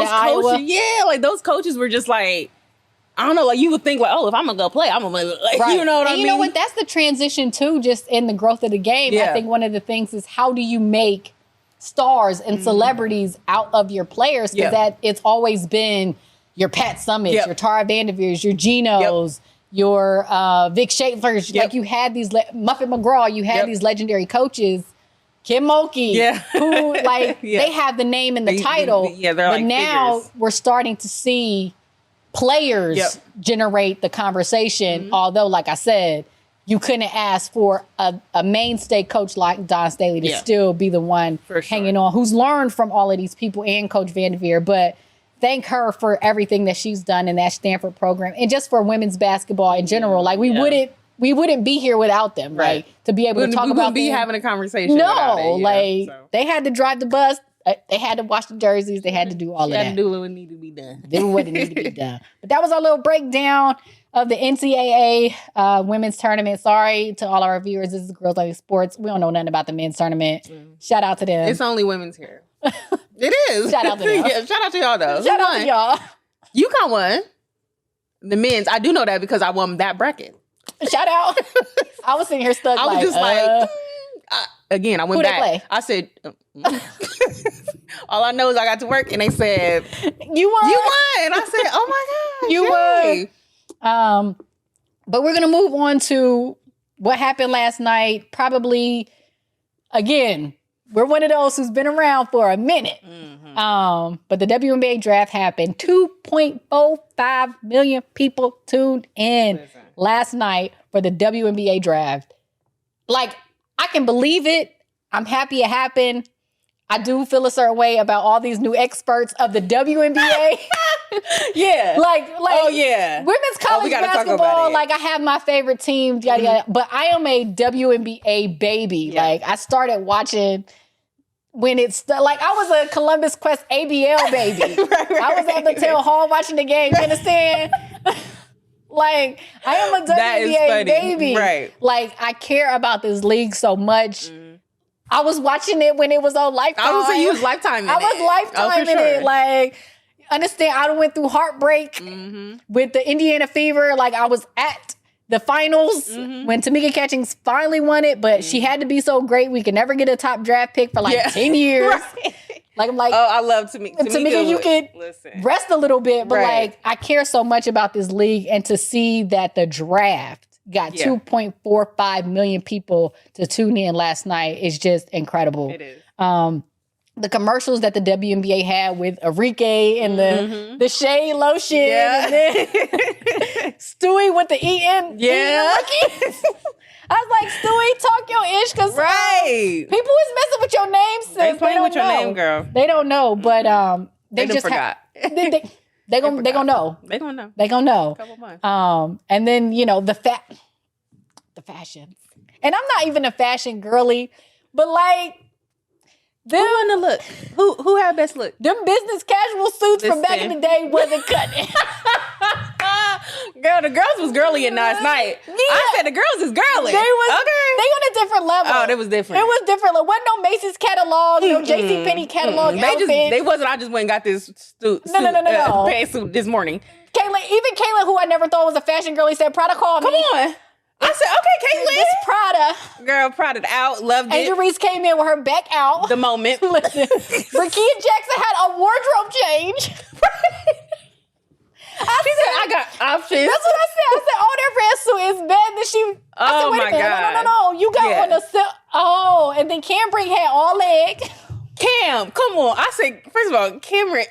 Yeah, like those coaches were just like, I don't know, like you would think like, oh, if I'm gonna go play, I'm gonna like, you know what I mean? You know what? That's the transition too, just in the growth of the game. I think one of the things is, how do you make stars and celebrities out of your players? Because that it's always been your Pat Summits, your Tara Vanderveers, your Ginos, your Vic Schaefer's. Like, you had these Muffet McGraw, you had these legendary coaches. Kim Mulkey, who like they have the name and the title, they're but like now figures. We're starting to see players generate the conversation. Although, like I said, you couldn't ask for a mainstay coach like Don Staley to still be the one hanging on, who's learned from all of these people and Coach Vanderveer. But thank her for everything that she's done in that Stanford program, and just for women's basketball in general. Like, we wouldn't be here without them, right? To be able to talk about, we wouldn't be having a conversation. No, they had to drive the bus. They had to wash the jerseys. They had to do all of that. Had to do what needed to be done. Do what needed to be done. But that was our little breakdown of the NCAA women's tournament. Sorry to all our viewers. This is Girls Only Sports. We don't know nothing about the men's tournament. Shout out to them. It's only women's here. It is. Shout out to them. Shout out to y'all though. Shout out to y'all. UConn won. The men's. I do know that because I won that bracket. Shout out. I was sitting here stuck. I was just like. Again, I went back. They play? I said, all I know is I got to work, and they said, "You won." You won. And I said, "Oh my God, you won." But we're gonna move on to what happened last night. Probably, again, we're one of those who's been around for a minute. But the WNBA draft happened. 2.45 million people tuned in last night for the WNBA draft. Like, I can believe it. I'm happy it happened. I do feel a certain way about all these new experts of the WNBA. Yeah. Oh yeah. Women's college basketball, like I have my favorite teams, yada yada. But I am a WNBA baby. Yeah. Like I started watching when it's like I was a Columbus Quest ABL baby. I was at the Tail Hall watching the game. You understand? Like I am a WNBA baby. Right. Like I care about this league so much. I was watching it when it was on Lifetime. I was saying you was Lifetime in it. I was Lifetime in it. Like, understand, I went through heartbreak with the Indiana Fever. Like, I was at the finals when Tamika Catchings finally won it, but she had to be so great. We could never get a top draft pick for 10 years. Right. Like, I'm like, oh, I love Tamika. Tamika, you could rest a little bit, but like, I care so much about this league, and to see that the draft got 2.45 million people to tune in last night is just incredible. It is. The commercials that the WNBA had with Enrique and the shea lotion, and then Stewie with the eating rookies. I was like, Stewie, talk your ish, because people is messing with your name, sis. They playing with your name, girl. They don't know, but they just forgot. They gonna know. They gonna know. They gonna know. A couple months. And then the fashion. And I'm not even a fashion girly, but like who won the look? Who had best look? Them business casual suits from back in the day wasn't cutting. Girl, the girls was girly in last night. Yeah. I said the girls is girly. They on a different level. Oh, it was different. It was different. Like, wasn't no Macy's catalog, no JCPenney catalog outfit. They wasn't. I just went and got this suit, pantsuit this morning. Caitlin, who I never thought was a fashion girl, he said, Prada called me. Come on. I said, okay, Caitlin. It's Prada. Girl, Prada out. Loved it. Angel Reese came in with her back out. The moment. Listen, Rakia Jackson had a wardrobe change. I said, I got options. That's what I said. I said, oh, that red suit is bad. Then she, I said, wait a minute. No. You got one to sell. Oh, and then Cambry had all leg. Cam, come on. I said, first of all, Cameron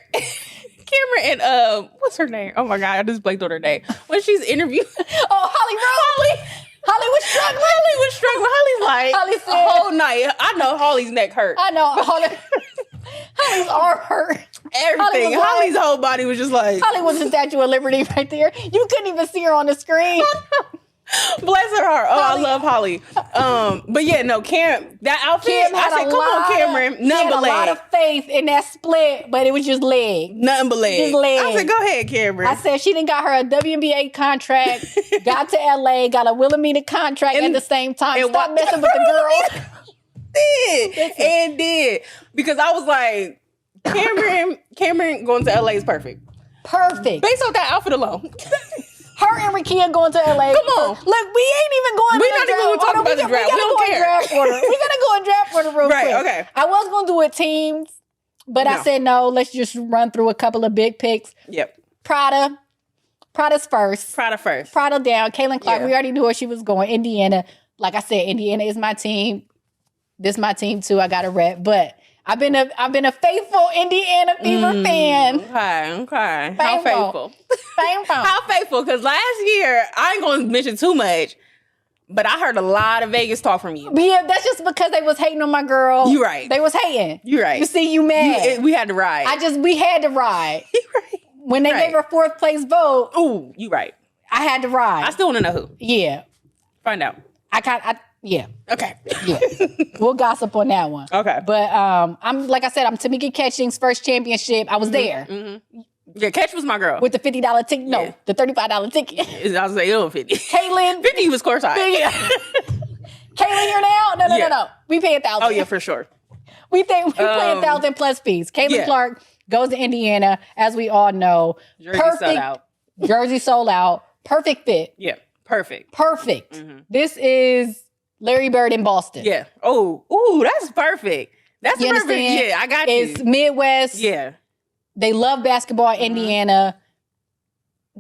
and what's her name? Oh my God, I just blanked on her name. When she's interviewed. Holly was struggling. Holly's like, the whole night. I know Holly's neck hurt. I know. Holly's arm hurt. Everything. Holly's whole body was just like. Holly was the Statue of Liberty right there. You couldn't even see her on the screen. Bless her heart. Oh, Holly. I love Holly. But yeah, no, that outfit, I said, come on, Cameron. Nothing but leg. She had a lot of faith in that split, but it was just leg. Nothing but leg. Just leg. I said, go ahead, Cameron. I said, she done got her a WNBA contract, got to LA, got a Wilhelmina contract at the same time. Stop messing with the girls. Did. Because I was like, Cameron going to LA is perfect. Perfect. Based on that outfit alone. Her and Rakia going to LA. Come on. Look, we ain't even going We're not even going to talk about the draft. We don't care. We got to go in draft order real quick. Right, okay. I was going to do it teams, but I said no. Let's just run through a couple of big picks. Yep. Prada's first. Prada first. Prada down. Caitlin Clark, we already knew where she was going. Indiana. Like I said, Indiana is my team. This is my team too. I got to rep. But I've been a faithful Indiana Fever fan. Okay. How faithful? How faithful? Because last year, I ain't going to mention too much, but I heard a lot of Vegas talk from you. Yeah, that's just because they was hating on my girl. You right. They was hating. You right. You see, you mad. We had to ride. We had to ride. You right. When they gave her fourth place vote. Ooh, you right. I had to ride. I still want to know who. Yeah. Find out. Yeah. Okay. Yeah. We'll gossip on that one. Okay. But I'm like I said, I'm Tamika Catchings' first championship. I was there. Mm-hmm. Yeah, Catch was my girl. With the $50 ticket. No, the $35 ticket. I was like, oh, 50. Caitlin. 50 was courtside. Yeah. Caitlin here now? No. We pay $1,000. Oh, yeah, for sure. We pay $1,000 plus fees. Caitlin Clark goes to Indiana, as we all know. Jersey sold out. Perfect fit. Yeah, perfect. Mm-hmm. This is Larry Bird in Boston. Yeah. Oh, that's perfect. That's perfect. Yeah, I got you. It's Midwest. Yeah. They love basketball in Indiana.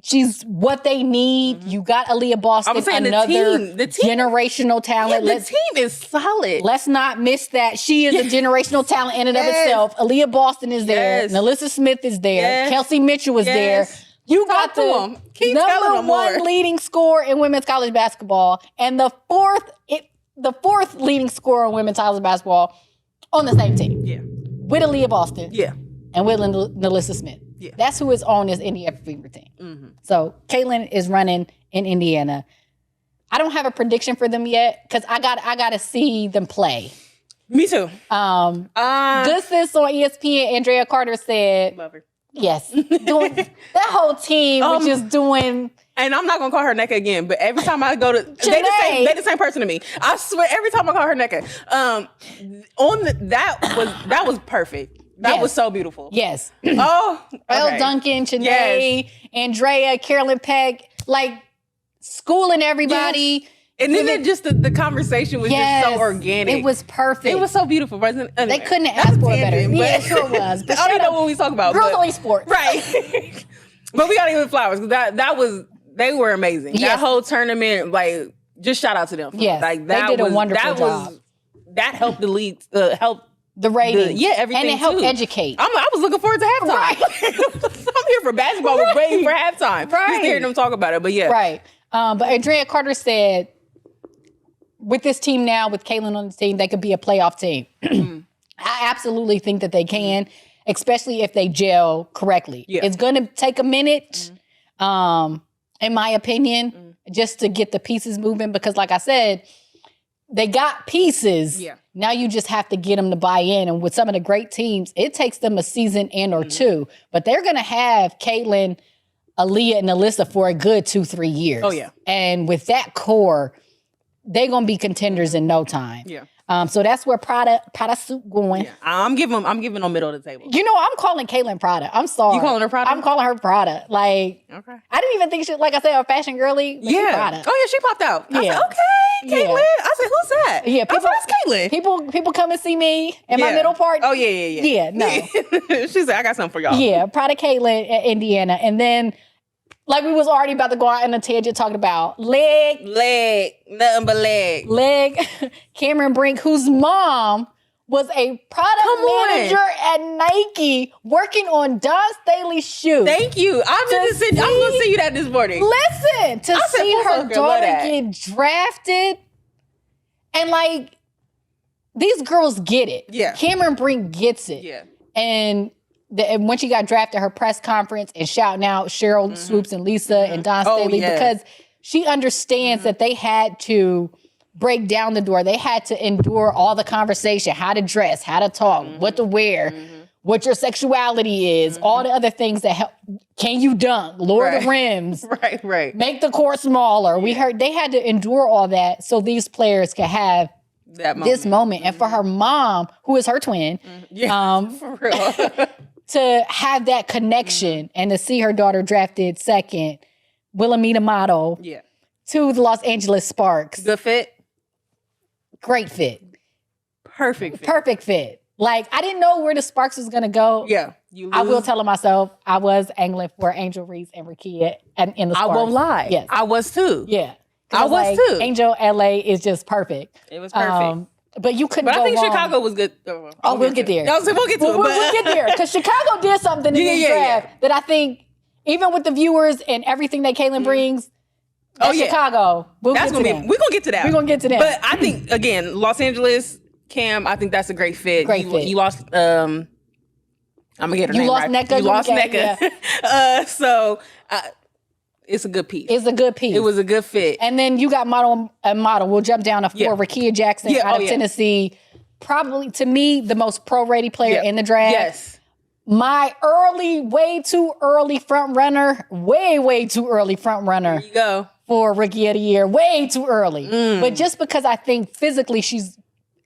She's what they need. You got Aaliyah Boston, another the team, generational talent. Yeah, the team is solid. Let's not miss that. She is a generational talent in and of itself. Aaliyah Boston is there. Nalissa Smith is there. Kelsey Mitchell is there. You got the number one leading scorer in women's college basketball. And the fourth, the fourth leading scorer in women's college basketball on the same team. Yeah. With Aaliyah Boston. Yeah. And with Nalissa Smith. Yeah. That's who is on this Indiana Fever team. Mm-hmm. So Caitlin is running in Indiana. I don't have a prediction for them yet because I got to see them play. Me too. Good sis on ESPN, Andrea Carter said, love her. Yes. That whole team was just doing. And I'm not gonna call her NECA again, but every time I go to they the same person to me. I swear every time I call her NECA. That was perfect. That was so beautiful. Yes. Oh, okay. Elle Duncan, Chanae, Andrea, Carolyn Peck, like schooling everybody. Yes. And then the conversation was just so organic. It was perfect. It was so beautiful. Anyway, they couldn't have asked for it better. Yeah, it sure was. But I don't even know what we talk about. Girls Only Sports. Right. But we gotta give them flowers. They were amazing. Yes. That whole tournament, like, just shout out to them. Yes. Like, they did a wonderful job. That helped the league, help the rating. Everything. And it helped educate. I was looking forward to halftime. Right. I'm here for basketball. We're waiting for halftime. Right. Just hearing them talk about it. But yeah. Right. But Andrea Carter said, with this team now, with Caitlin on the team, they could be a playoff team. I absolutely think that they can, especially if they gel correctly. Yeah. It's going to take a minute, in my opinion, just to get the pieces moving. Because like I said, they got pieces. Yeah. Now you just have to get them to buy in. And with some of the great teams, it takes them a season and or two. But they're going to have Caitlin, Aaliyah, and Alyssa for a good 2-3 years. Oh, yeah. And with that core, they're going to be contenders in no time. Yeah. So that's where Prada Soup going. Yeah. I'm giving them middle of the table. You know, I'm calling Caitlin Prada. I'm sorry. You calling her Prada? I'm calling her Prada. Like, okay. I didn't even think she, like I said, a fashion girly. But yeah. Prada. Oh, yeah, she popped out. I said, okay, Caitlin. Yeah. I said, who's that? Yeah. That's Caitlin. People come and see me in my middle part. Oh, yeah. Yeah, no. She said, I got something for y'all. Yeah, Prada Caitlin at Indiana. And then, like we was already about to go out in a tangent talking about leg, nothing but leg. Cameron Brink, whose mom was a product manager at Nike working on Don Staley's shoe. Thank you. I was going to send you that this morning. Listen, to see her daughter get drafted. And like, these girls get it. Yeah. Cameron Brink gets it. Yeah. And when she got drafted, her press conference and shouting out Cheryl Swoops and Lisa and Don Staley because she understands that they had to break down the door. They had to endure all the conversation, how to dress, how to talk, what to wear, what your sexuality is, all the other things that help. Can you dunk? Lower the rims. Right. Make the court smaller. We heard they had to endure all that so these players could have this moment. And for her mom, who is her twin, for real. to have that connection and to see her daughter drafted second, Wilhelmina model, to the Los Angeles Sparks. Good fit? Great fit. Perfect fit. Perfect fit. Like, I didn't know where the Sparks was going to go. Yeah. I will tell myself I was angling for Angel Reese and Rakia in the Sparks. I won't lie. Yes. I was too. Yeah. I was too. Angel LA is just perfect. It was perfect. But you couldn't go But I think wrong. Chicago was good. We'll get there. We'll get to it. We'll get there. Because Chicago did something in this draft that I think, even with the viewers and everything that Caitlin brings, Chicago, we're going to get to that. We're going to get to that. But I think, again, Los Angeles, Cam, I think that's a great fit. You lost, I'm going to get her name right. You lost NECA. Yeah. So, it's a good piece. It's a good piece. It was a good fit. And then you got model. We'll jump down to 4. Rakia Jackson out of Tennessee. Probably, to me, the most pro-ready player in the draft. Yes. My way too early front runner. Way too early front runner. There you go. For Rookie of the Year. Way too early. But just because I think physically she's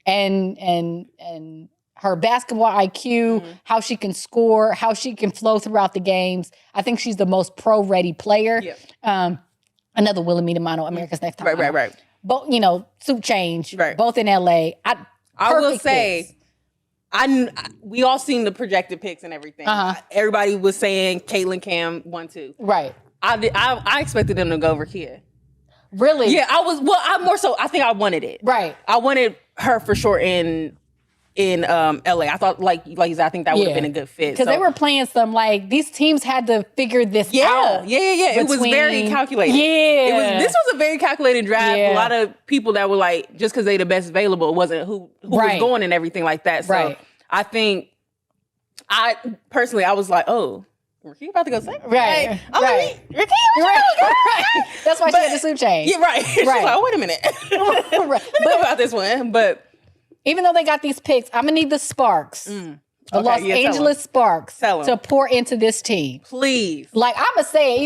and her basketball IQ, how she can score, how she can flow throughout the games. I think she's the most pro-ready player. Yeah. Another Wilhelmina model, America's Next Top Model. Right. Both, suit change, both in LA. I will say, we all seen the projected picks and everything. Everybody was saying Caitlin, Cam, 1-2. Right. I expected them to go over Kia. Really? Yeah, I think I wanted it. Right. I wanted her for sure in in LA. I thought like you said, I think that would have been a good fit. Because they were playing some like these teams had to figure this out. Yeah. It was very calculated. Yeah. This was a very calculated draft. A lot of people that were like, just because they the best available, it wasn't who was going and everything like that. So I think I was like, oh, Ricky about to go second. Right. Ricky, Right. That's why she had the soup change. Yeah, right. She's like, oh, wait a minute. Let me know about this one. But even though they got these picks, I'm going to need the Sparks. The Los Angeles Sparks to pour into this team. Please. Like, I'm going to say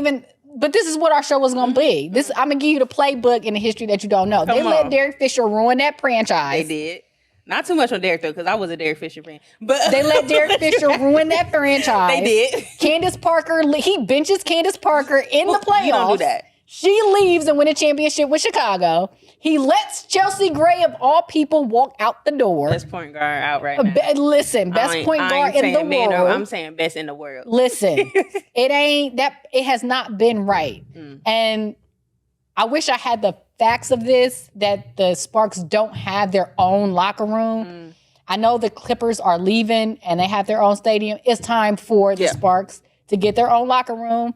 but this is what our show was going to be. I'm going to give you the playbook in the history that you don't know. They let Derek Fisher ruin that franchise. They did. Not too much on Derek, though, because I was a Derek Fisher fan. But they let Derek Fisher ruin that franchise. They did. Candace Parker, he benches Candace Parker in the playoffs. You don't do that. She leaves and win a championship with Chicago. He lets Chelsea Gray, of all people, walk out the door. Best point guard out right now. Best point guard in the world. No, I'm saying best in the world. Listen, it has not been right. And I wish I had the facts of this, that the Sparks don't have their own locker room. I know the Clippers are leaving and they have their own stadium. It's time for the Sparks to get their own locker room.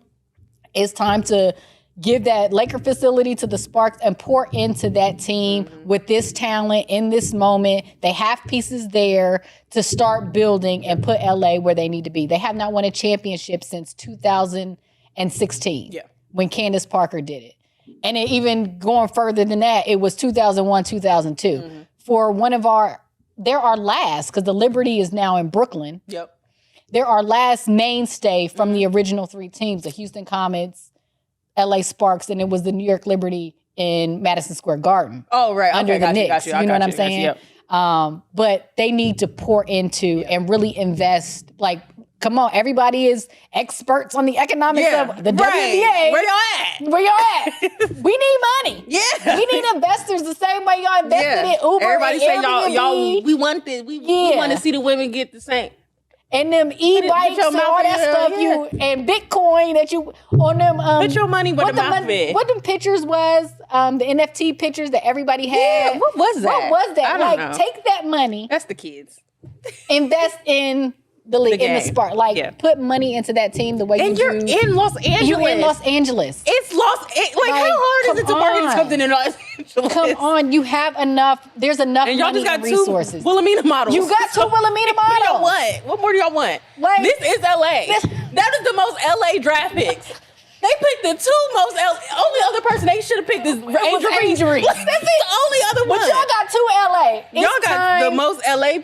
It's time to give that Laker facility to the Sparks and pour into that team with this talent in this moment. They have pieces there to start building and put LA where they need to be. They have not won a championship since 2016 when Candace Parker did it. And even going further than that, it was 2001, 2002. For they're our last, because the Liberty is now in Brooklyn. They're our last mainstay from the original three teams, the Houston Comets, LA Sparks, and it was the New York Liberty in Madison Square Garden. Oh, right. Under the Knicks. You know what I'm saying? But they need to pour into and really invest. Like, come on, everybody is experts on the economics of the WNBA. Where y'all at? We need money. We need investors the same way y'all invested in Uber. Everybody say Airbnb. y'all, we want this. We want to see the women get the same. And them e-bikes and all that stuff and Bitcoin that you on them. Put your money where the mouth is. What them pictures was, the NFT pictures that everybody had. Yeah, what was that? What was that? I don't know. Take that money. That's the kids. Invest in the league, in the Spark. Put money into that team the way you do. And you're in Los Angeles. You're in Los Angeles. It's how hard is it to market something in Los Angeles? Come on, you have enough. There's enough and y'all money just got and resources. Two Wilhelmina models. You got two Wilhelmina models. What more do y'all want? This is LA. That is the most LA draft picks. They picked the two most only other person they should have picked is Angel Reese. That's the only other one. But y'all got two LA. Y'all got the most LA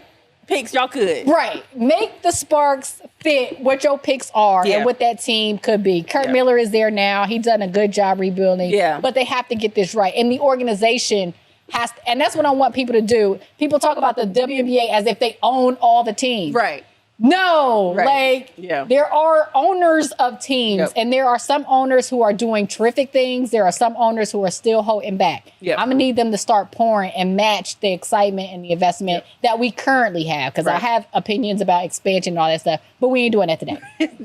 picks y'all could. Right. Make the Sparks fit what your picks are and what that team could be. Kurt Miller is there now. He's done a good job rebuilding. But they have to get this right. And the organization has to, and that's what I want people to do. People talk about the WNBA as if they own all the teams. Right. No, there are owners of teams, and there are some owners who are doing terrific things. There are some owners who are still holding back. I'm gonna need them to start pouring and match the excitement and the investment that we currently have. Because I have opinions about expansion and all that stuff, but we ain't doing that today.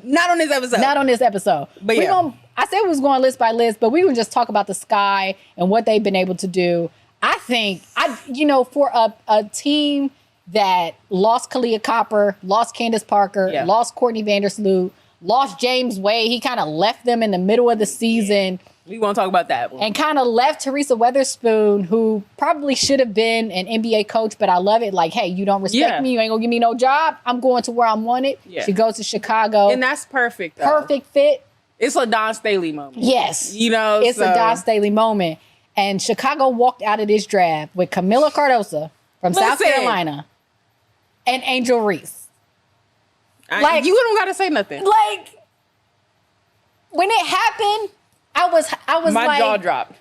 Not on this episode. Not on this episode. But I said we was going list by list, but we would just talk about the Sky and what they've been able to do. I think for a team that lost Kalia Copper, lost Candace Parker, lost Courtney Vandersloot, lost James Wade. He kind of left them in the middle of the season. We won't talk about that one. And kind of left Teresa Weatherspoon, who probably should have been an NBA coach, but I love it. Like, hey, you don't respect me. You ain't going to give me no job. I'm going to where I'm wanted. She goes to Chicago. And that's perfect, though. Perfect fit. It's a Dawn Staley moment. Yes. It's a Dawn Staley moment. And Chicago walked out of this draft with Camila Cardoso from South Carolina. And Angel Reese. You don't gotta say nothing. Like, when it happened, I was my like, jaw dropped.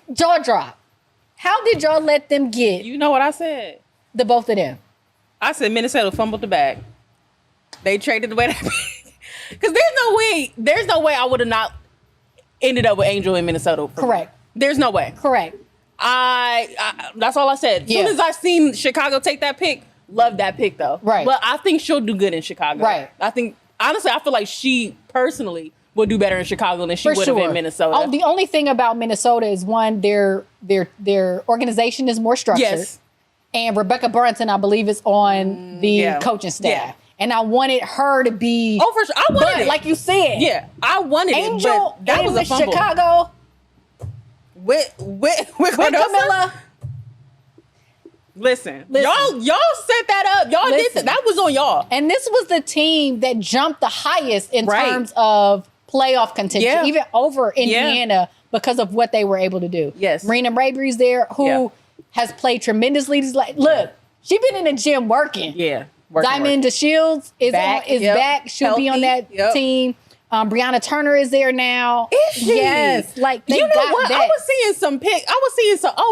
How did y'all let them get? You know what I said? The both of them. I said Minnesota fumbled the bag. They traded away that pick. Because there's no way I would have not ended up with Angel in Minnesota. Correct. There's no way. Correct. I that's all I said. As soon as I seen Chicago take that pick. Love that pick, though. Right. But I think she'll do good in Chicago. Right. I think, honestly, I feel like she personally will do better in Chicago than she would have in Minnesota. Oh, the only thing about Minnesota is, one, their organization is more structured. Yes. And Rebecca Brunson, I believe, is on the coaching staff. Yeah. And I wanted her to be. Oh, for sure. I wanted it. Like you said. Yeah, I wanted Angel it. But that was a fumble. Chicago. With Camilla. Listen, y'all set that up. Y'all did that. That was on y'all. And this was the team that jumped the highest in terms of playoff contention, even over Indiana because of what they were able to do. Yes. Marina Mabry's there, who has played tremendously. Look, she's been in the gym working. Yeah. Diamond DeShields is back. She'll be on that team. Brianna Turner is there now. Is she? Yes. Like, they you know got what? that. I was seeing some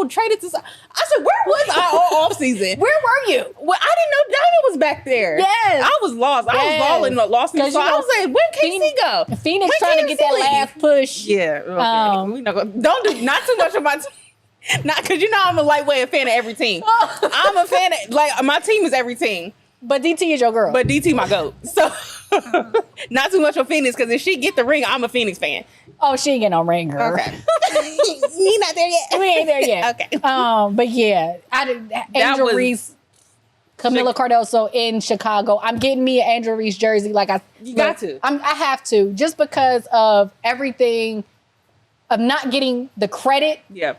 traded to. I said, where was I all off season? Where were you? Well, I didn't know Diamond was back there. Yes. I was lost. I was lost in the sauce. I was like, where Casey go? Phoenix trying to get that last push. Yeah. Okay. We don't do not too much of my team. Not because I'm a lightweight fan of every team. I'm a fan of, like, my team is every team. But DT is your girl. But DT my goat. So not too much on Phoenix, because if she get the ring, I'm a Phoenix fan. Oh, she ain't get no ring, girl. Okay. We not there yet. We ain't there yet. Okay. But yeah, Angel Reese, Camila Cardoso in Chicago. I'm getting me an Angel Reese jersey. You got to. I have to, just because of everything, of not getting the credit. Yeah.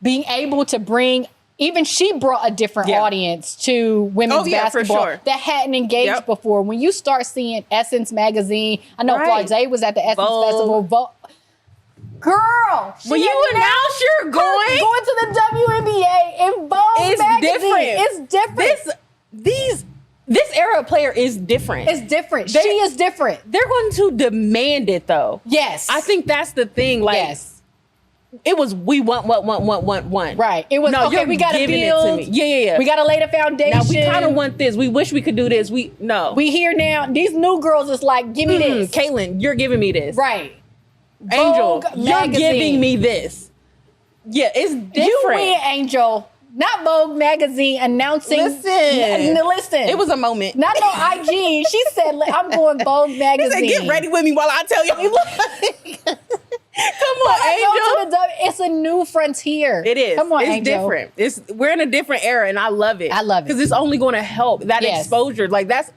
Being able to bring. Even she brought a different audience to women's basketball for sure. that hadn't engaged before. When you start seeing Essence magazine, I know Flaude was at the Essence Festival. Girl, when you announce you're going to the WNBA in Vogue magazine, it's different. This era of player is different. It's different. She is different. They're going to demand it, though. Yes, I think that's the thing. Like, yes. It was we want. Right. It was okay. We got to build. It to me. Yeah. We got to lay the foundation. Now we kind of want this. We wish we could do this. We here now. These new girls is like, give me this. Caitlin, you're giving me this. Right. Angel, Vogue you're magazine. giving me this. Yeah, it's different. You win, Angel. Not Vogue magazine announcing. Listen. It was a moment. Not no IG. She said, I'm going Vogue magazine. He said, get ready with me while I tell you. Come on, Angel. It's a new frontier. It is. Come on, it's Angel. Different. We're in a different era, and I love it. I love it. Because it's only going to help that exposure. Like, that's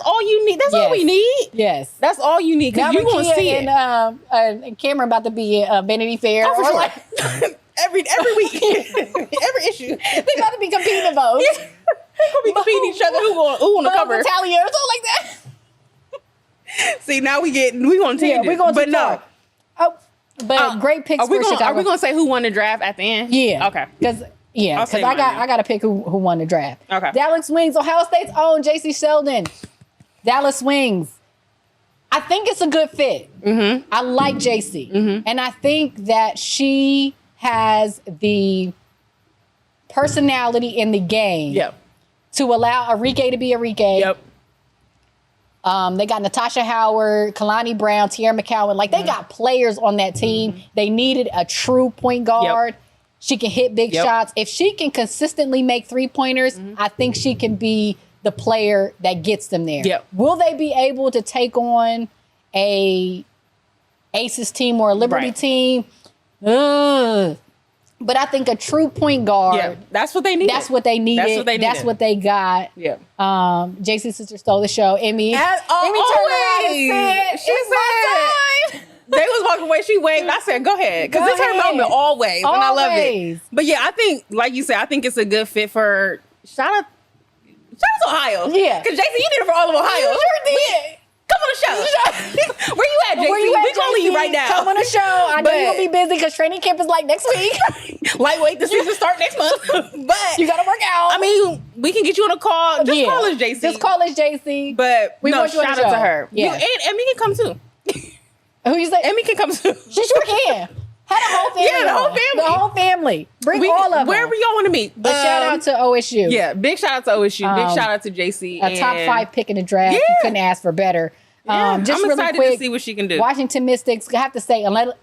all you need. That's all we need. Yes. That's all you need. Because you're going to see it. And Cameron about to be at Vanity Fair. Oh, for sure. Every week. Every issue. They about to be competing in Vogue. They're going to be competing each other. Who on the cover? Italian or something like that. See, now we going to we're going to talk. But great picks for Chicago. Are we going to say who won the draft at the end? Yeah. Okay. Because I got to pick who won the draft. Okay. Dallas Wings, Ohio State's own J.C. Sheldon. Dallas Wings. I think it's a good fit. Mm-hmm. I like J.C. Mm-hmm. And I think that she has the personality in the game to allow Arike to be Arike. Yep. They got Natasha Howard, Kalani Brown, Tierra McCowan. Like, they got players on that team. They needed a true point guard. Yep. She can hit big shots. If she can consistently make three-pointers, I think she can be the player that gets them there. Yep. Will they be able to take on a Aces team or a Liberty team? But I think a true point guard. That's what they need. That's what they needed. That's what they needed. That's what they got. Yeah. JC's sister stole the show. Emmy. As Emmy turned around and said, she said, they was walking away. She waved. I said, go ahead. Because it's her moment always. And I loved it. But yeah, I think, like you said, I think it's a good fit for, shout out to Ohio. Yeah. Because JC, you did it for all of Ohio. You sure did. Come on the show. Where you at, JC? We're calling you right now. Come on the show. I know you're going to be busy because training camp is like next week. Lightweight, the season start next month. But you got to work out. I mean, we can get you on a call. Just call us JC. Just call us JC. But shout out to her. Yeah. And Emmy can come too. Who you say? Emmy can come too. She sure can. Had a whole family. Yeah, the whole family. The whole family. Bring all of them. Wherever y'all want to meet. But shout out to OSU. Yeah, big shout out to OSU. Big shout out to JC. A top 5 pick in the draft. Yeah. You couldn't ask for better. I'm really excited quick, to see what she can do. Washington Mystics, I have to say, Elena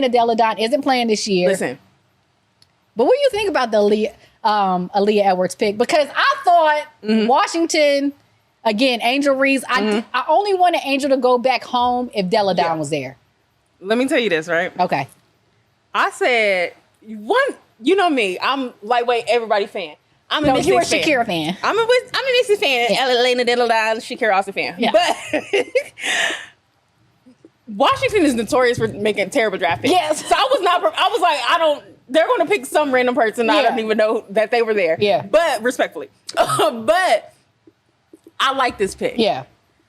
Deladon isn't playing this year. Listen. But what do you think about the Aaliyah Edwards pick? Because I thought Washington, again, Angel Reese, I only wanted Angel to go back home if Deladon was there. Let me tell you this, right? Okay. I said, you know me, I'm lightweight everybody fan. I'm a No, Knicks you were a fan. Shakira fan. I'm a Knicks fan. Yeah. Elena Deladon, Shakira Austin fan. Yeah. But Washington is notorious for making terrible draft picks. Yes. So I was like, they're going to pick some random person. I don't even know that they were there. Yeah. But respectfully. But I like this pick. Yeah.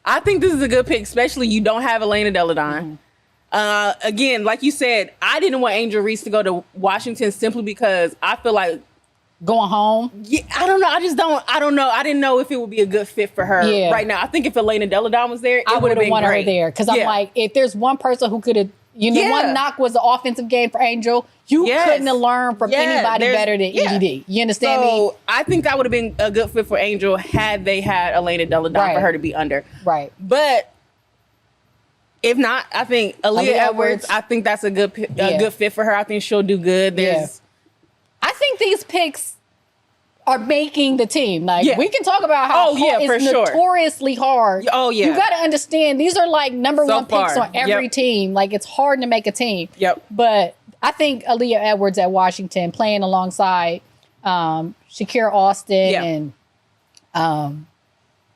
I think this is a good pick, especially you don't have Elena Deladon. Again, like you said, I didn't want Angel Reese to go to Washington simply because I feel like going home. Yeah, I don't know. I don't know. I didn't know if it would be a good fit for her right now. I think if Elena Deladon was there, it would have been wanted great. her there because I'm like, if there's one person who could have, one knock was the offensive game for Angel. You couldn't have learned from anybody better than EDD. You understand me? So I think that would have been a good fit for Angel had they had Elena Deladon for her to be under. Right. But if not, I think Aaliyah Edwards. I think that's a good fit for her. I think she'll do good. I think these picks are making the team. Like we can talk about how it's notoriously hard. Oh yeah. You got to understand these are like number one picks on every team. Like it's hard to make a team. Yep. But I think Aaliyah Edwards at Washington playing alongside Shakira Austin and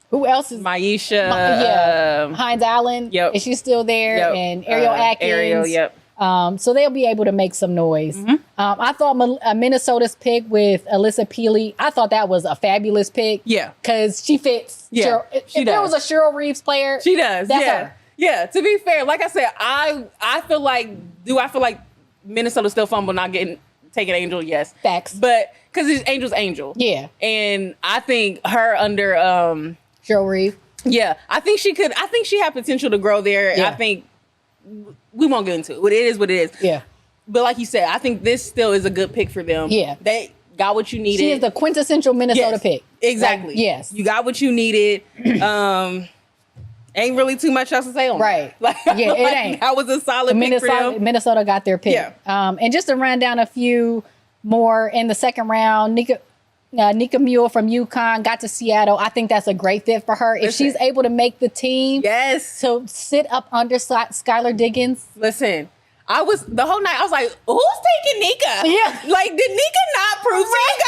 who else is Maisha? Hines Allen. Yep. Is she still there? And Ariel Atkins. Ariel, so they'll be able to make some noise. I thought Minnesota's pick with Alyssa Peely, I thought that was a fabulous pick. Yeah. Because she fits. Yeah, if there was a Cheryl Reeves player, she does. That's her. Yeah, to be fair, like I said, I feel like Minnesota's still fumble not taking Angel? Yes. Facts. But because it's Angel's Angel. Yeah. And I think her under Cheryl Reeves. Yeah. I think she had potential to grow there. Yeah. I think we won't get into it. It is what it is. Yeah. But like you said, I think this still is a good pick for them. Yeah. They got what you needed. She is the quintessential Minnesota pick. Exactly. Like, yes. You got what you needed. Ain't really too much else to say on right. Like, it ain't. That was a solid pick for them. Minnesota got their pick. Yeah. And just to run down a few more in the second round, Nika Mule from UConn got to Seattle. I think that's a great fit for her. If she's able to make the team, to sit up under Skylar Diggins. Listen, the whole night I was like, who's taking Nika? Yeah. Like, did Nika not prove to you guys?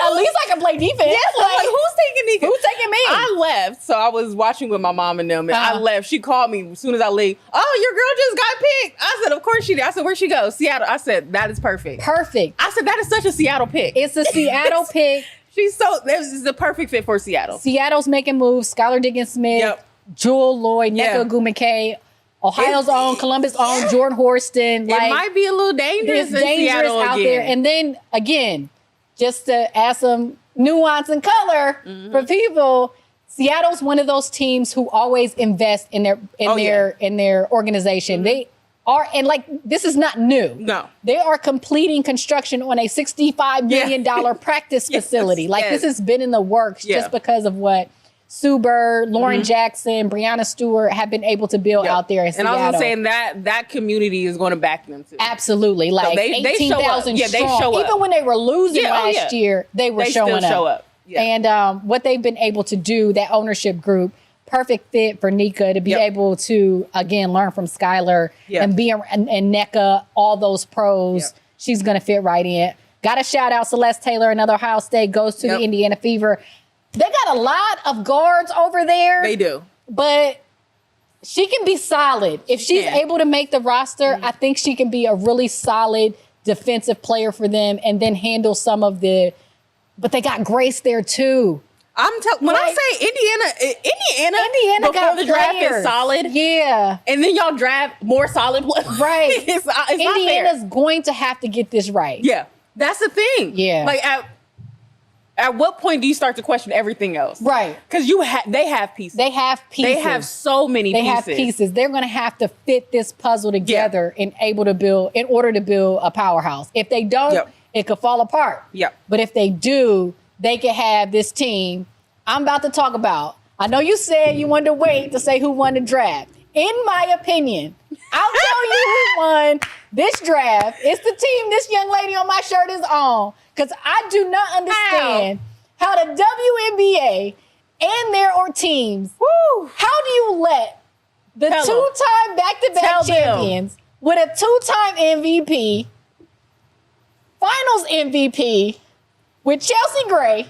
At least I can play defense. Yes, like, who's taking Nika? Who's taking me? I left, so I was watching with my mom and them, and I left. She called me as soon as I leave. Oh, your girl just got picked. I said, of course she did. I said, where'd she go? Seattle. I said, that is perfect. Perfect. I said, that is such a Seattle pick. It's a Seattle pick. This is the perfect fit for Seattle. Seattle's making moves. Skylar Diggins-Smith, Jewel Lloyd, Nneka Ogwumike, Ohio's own, Columbus' own, Jordan Horston. It might be a little dangerous. It's dangerous Seattle out there. And then again, just to add some nuance and color for people, Seattle's one of those teams who always invest in their organization. They are, and like, this is not new. No. They are completing construction on a $65 million practice facility. Like this has been in the works just because of what Sue Bird, Lauren Jackson, Breanna Stewart have been able to build out there in Seattle. And I was saying that community is going to back them too. Absolutely. Like so 18,000 strong. They show up. Even when they were losing last year, they were showing still show up. Yeah. And what they've been able to do, that ownership group, perfect fit for Nika to be able to, again, learn from Skylar and be and Nneka, all those pros. She's going to fit right in. Got to shout out Celeste Taylor, another Ohio State, goes to the Indiana Fever. They got a lot of guards over there. They do. But she can be solid. If she's able to make the roster, I think she can be a really solid defensive player for them and then handle some of the... But they got Grace there too. When I say Indiana before got the draft players. is solid. Yeah. And then y'all draft more solid players. Right. it's Indiana's not fair. going to have to get this right. Yeah. That's the thing. Yeah. Like at what point do you start to question everything else? Right. Because they have pieces. They have pieces. They have so many pieces. They have pieces. They're going to have to fit this puzzle together in order to build a powerhouse. If they don't, it could fall apart. Yep. But if they do, they can have this team I'm about to talk about. I know you said you wanted to wait to say who won the draft. In my opinion, I'll tell you who won this draft. It's the team this young lady on my shirt is on. Because I do not understand how the WNBA and their teams, how do you let the two-time back-to-back champions with a two-time MVP, finals MVP, with Chelsea Gray,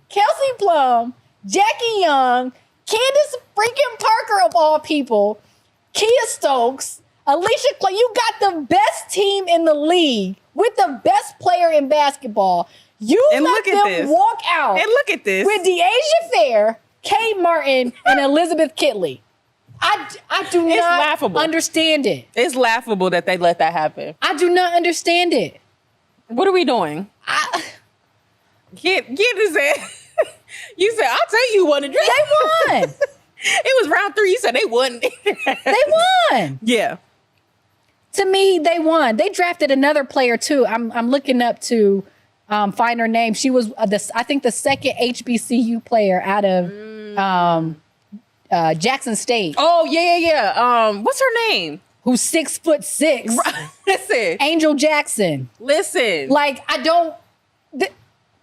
Kelsey Plum, Jackie Young, Candace freaking Parker of all people, Kia Stokes, Alicia Clay. You got the best team in the league with the best player in basketball. You let them walk out. And look at this. With De'Asia Fair, Kate Martin, and Elizabeth Kitley. I do not understand it. It's laughable that they let that happen. I do not understand it. What are we doing? Get his ass. You said, I'll tell you who won the draft. They won. It was round 3. You said they won. They won. Yeah. To me, they won. They drafted another player too. I'm looking up to find her name. She was I think the second HBCU player out of Jackson State. Oh yeah. What's her name? Who's 6'6". Listen, Angel Jackson. Listen, like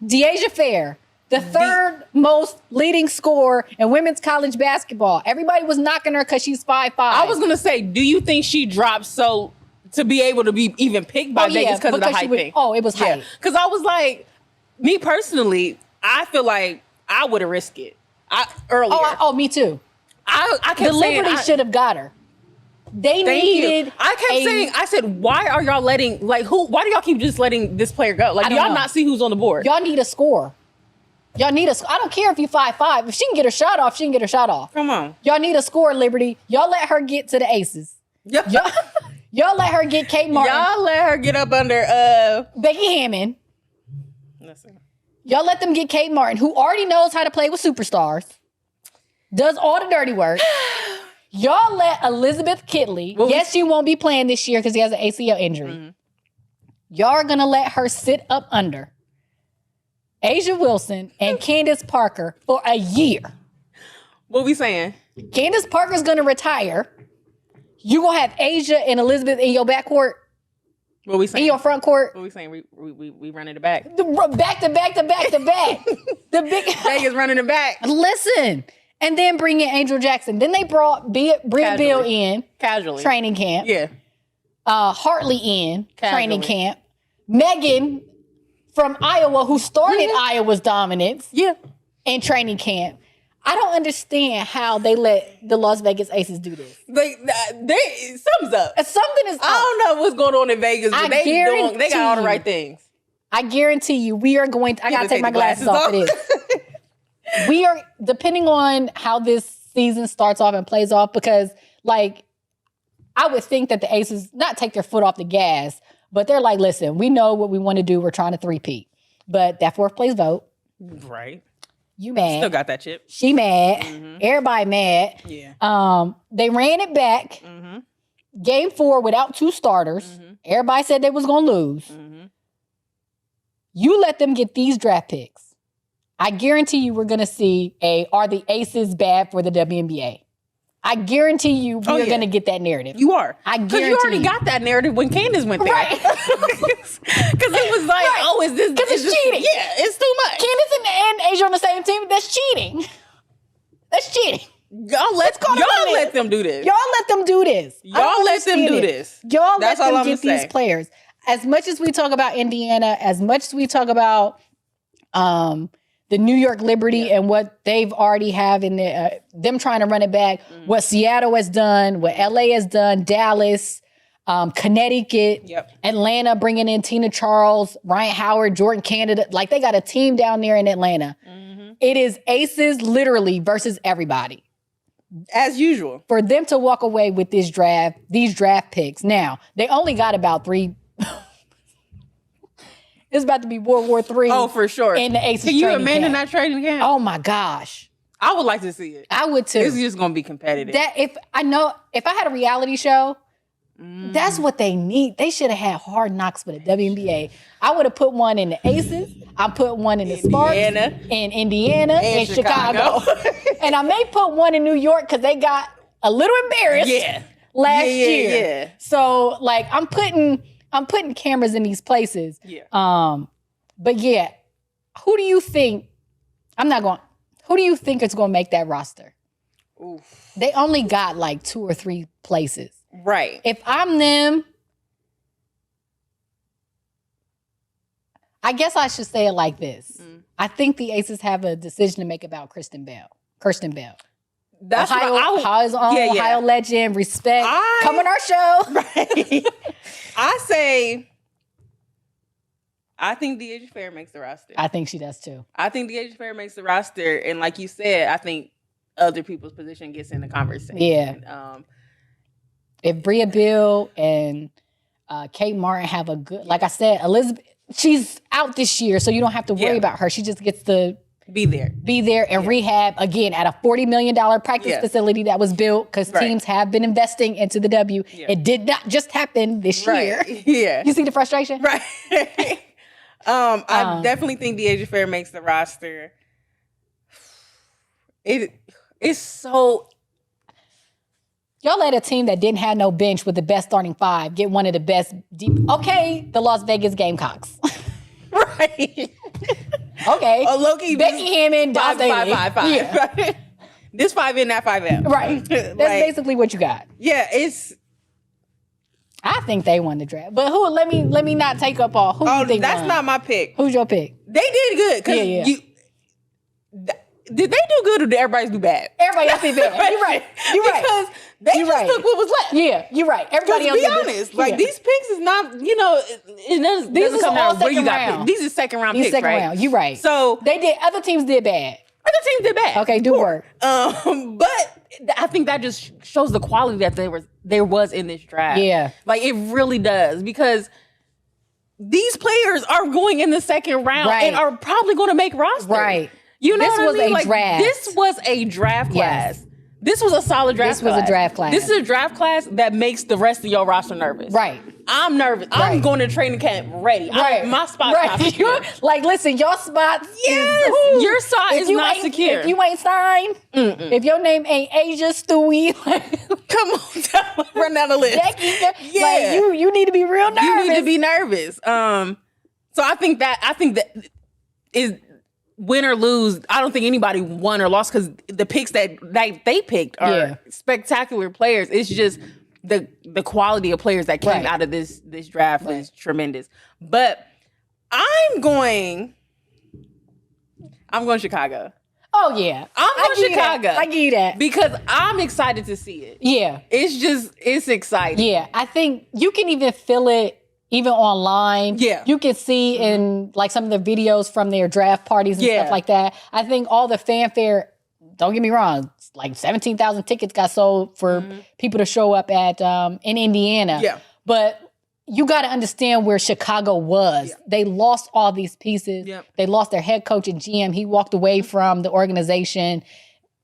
De'Asia Fair, the third most leading scorer in women's college basketball. Everybody was knocking her because she's 5'5". I was gonna say, do you think she dropped so to be able to be even picked by Vegas because of the hype thing? Oh, it was hype. Because I was like, me personally, I feel like I would have risked it earlier. Oh, me too. I kept saying Liberty should have got her. They needed. I kept saying, I said, why are y'all letting why do y'all keep just letting this player go? Like, y'all not see who's on the board? Y'all need a score. Y'all need I don't care if you 5'5". If she can get her shot off, she can get her shot off. Come on. Y'all need a score, Liberty. Y'all let her get to the aces. Y'all let her get Kate Martin. Y'all let her get up under Becky Hammond. Listen. Y'all let them get Kate Martin, who already knows how to play with superstars. Does all the dirty work. Y'all let Elizabeth Kitley, yes, she won't be playing this year because he has an ACL injury. Mm-hmm. Y'all are going to let her sit up under Asia Wilson and Candace Parker for a year. What we saying? Candace Parker's going to retire. You going to have Asia and Elizabeth in your backcourt? What we saying? In your front court? What we saying? We running it back. Back to back to back to back. The big Vegas running it back. Listen. And then bring in Angel Jackson. Then they brought Britt Bill in. Casually. Training camp. Yeah. Hartley in. Training camp. Megan from Iowa, who started Iowa's dominance. Yeah. In training camp. I don't understand how they let the Las Vegas Aces do this. Something's up. Something is up. I don't know what's going on in Vegas, but they got all the right things. I guarantee you, we are going to... I got to take my glasses off for this. We are, depending on how this season starts off and plays off, because, like, I would think that the Aces not take their foot off the gas, but they're like, listen, we know what we want to do. We're trying to three-peat. But that fourth place vote. Right. You mad. Still got that chip. She mad. Mm-hmm. Everybody mad. Yeah. They ran it back. Mm-hmm. Game 4 without 2 starters. Mm-hmm. Everybody said they was going to lose. Mm-hmm. You let them get these draft picks. I guarantee you we're going to see are the Aces bad for the WNBA? I guarantee you we're going to get that narrative. You are. I guarantee you already got that narrative when Candace went there. Right. Because it was like, is this... Because it's cheating. Yeah, it's too much. Candace and Asia on the same team, that's cheating. That's cheating. Y'all let them do this. Y'all let them do this. Y'all let them do this. Y'all let them get these players. As much as we talk about Indiana, as much as we talk about... the New York Liberty and what they've already have in there, them trying to run it back, what Seattle has done, what LA has done, Dallas, Connecticut, Atlanta bringing in Tina Charles, Ryan Howard, Jordan Canada. Like, they got a team down there in Atlanta. Mm-hmm. It is Aces literally versus everybody. As usual. For them to walk away with these draft picks. Now, they only got about 3. It's about to be World War III. Oh, for sure. In the Aces. Can you imagine that training camp? Oh my gosh. I would like to see it. I would too. It's just going to be competitive. If I had a reality show, that's what they need. They should have had Hard Knocks for the WNBA. I would have put one in the Aces. I put one in the Sparks. In Indiana. And Chicago. And I may put one in New York because they got a little embarrassed last year. Yeah. So, like, I'm putting cameras in these places. Yeah. But yeah, who do you think is going to make that roster? Oof. They only got like 2 or 3 places. Right. If I'm them, I guess I should say it like this. I think the Aces have a decision to make about Kirsten Bell. That's Ohio's own Ohio legend. Respect. Come on our show. Right. I think De'Asia Fair makes the roster. I think she does too. I think De'Asia Fair makes the roster. And like you said, I think other people's position gets in the conversation. Yeah. If Bria Bill and Kate Martin have a good, like I said, Elizabeth, she's out this year, so you don't have to worry about her. She just gets to be there and rehab again at a $40 million practice facility that was built because teams have been investing into the W. Yeah. It did not just happen this year. Yeah. You see the frustration? Right. I definitely think De'Asia Fair makes the roster. It's so... Y'all let a team that didn't have no bench with the best starting five get one of the best deep... Okay, the Las Vegas Gamecocks. Right. Okay. Low-key, Becky Hammond, five. Yeah. Right? This 5 in, that 5 out. Right. That's basically what you got. Yeah, it's... I think they won the draft. But who? Let me not take up all. Who you think that's won? not my pick. Who's your pick? They did good. Did they do good or did everybody do bad? Everybody else did bad. You're right. Because they just took what was left. Yeah, you're right. Everybody else. To be honest, these picks is not, it doesn't come down where you got picked. These are second round picks, second round. You're right. So they did. Other teams did bad. Okay, do work. But I think that just shows the quality that there was in this draft. Yeah, like it really does, because these players are going in the second round and are probably going to make roster. Right. You know this what was I mean? a draft. This was a draft class. Yes. This was a solid draft class. This was a draft class. This is a draft class that makes the rest of your roster nervous. Right. I'm nervous. Right. I'm going to training camp ready. Right. My spot's not secure. Like, listen, your spot your spot is not secure. If you ain't signed, if your name ain't Asia Stewie, come on, run down the list. Becky, like, you need to be real nervous. You need to be nervous. So I think that is... Win or lose, I don't think anybody won or lost because the picks that they picked are spectacular players. It's just the quality of players that came out of this draft is tremendous. But I'm going Chicago. Oh yeah, I'm going Chicago. I give you that because I'm excited to see it. Yeah, it's exciting. Yeah, I think you can even feel it. Even online, you can see in like some of the videos from their draft parties and stuff like that. I think all the fanfare, don't get me wrong, like 17,000 tickets got sold for people to show up at in Indiana. Yeah. But you got to understand where Chicago was. Yeah. They lost all these pieces. Yep. They lost their head coach and GM. He walked away from the organization.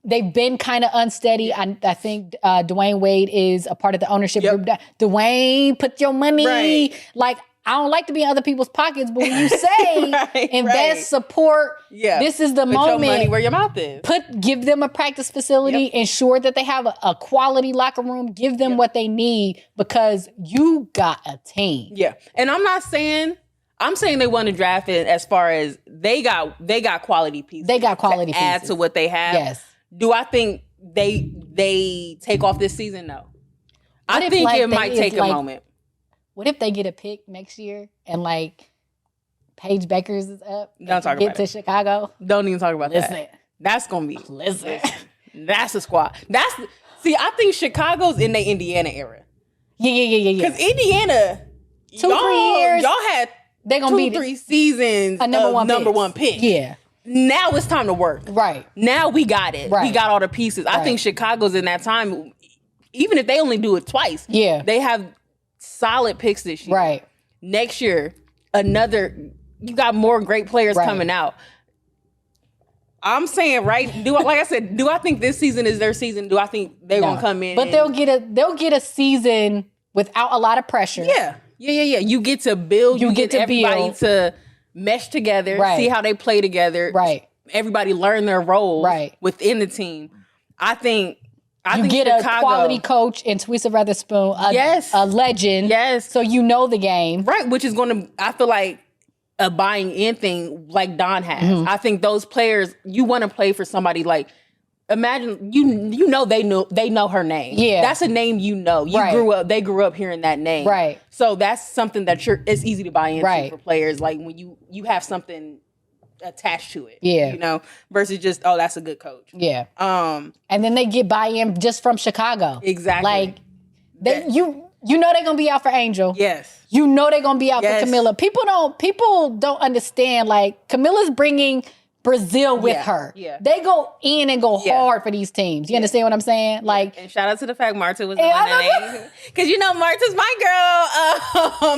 They've been kind of unsteady. I think Dwayne Wade is a part of the ownership group. Dwayne, put your money. Right. Like, I don't like to be in other people's pockets, but when you say invest, support, this is the moment. Put your money where your mouth is. Give them a practice facility. Ensure that they have a quality locker room. Give them what they need because you got a team. Yeah, and I'm saying they want to draft it as far as they got quality pieces. They got quality pieces. Add to what they have. Yes. Do I think they take off this season? No. I think it might take a moment. What if they get a pick next year and like Paige Beckers is up? Don't talk about it. Get to Chicago. Don't even talk about that. That's gonna be that's a squad. I think Chicago's in the Indiana era. Yeah. Because Indiana, 2-3 years, y'all had they gonna be 2-3 seasons a number one pick. Yeah. Now it's time to work. Right. Now we got it. Right. We got all the pieces. I think Chicago's in that time, even if they only do it twice, they have solid picks this year. Right. Next year, you got more great players coming out. I'm saying, do I think this season is their season? Do I think they're gonna come in? But they'll get a season without a lot of pressure. Yeah. You get to build. You get everybody to mesh together, see how they play together. Right. Everybody learn their roles within the team. I think you get Chicago, a quality coach in Teresa Weatherspoon, a legend. Yes. So you know the game. Right, which is going to, I feel like, a buying in thing like Don has. I think those players, you want to play for somebody like imagine you know they know her name. Yeah. That's a name you know. They grew up hearing that name. Right. So that's something that it's easy to buy into for players. Like when you have something attached to it. Yeah. You know, versus just, oh, that's a good coach. Yeah. And then they get buy-in just from Chicago. Exactly. Like you know they're gonna be out for Angel. Yes. You know they're gonna be out for Camilla. People don't understand. Like Camilla's bringing Brazil with her. Yeah. They go in and go hard for these teams. You understand what I'm saying? Like, and shout out to the fact Marta was the one that because you know Marta's my girl.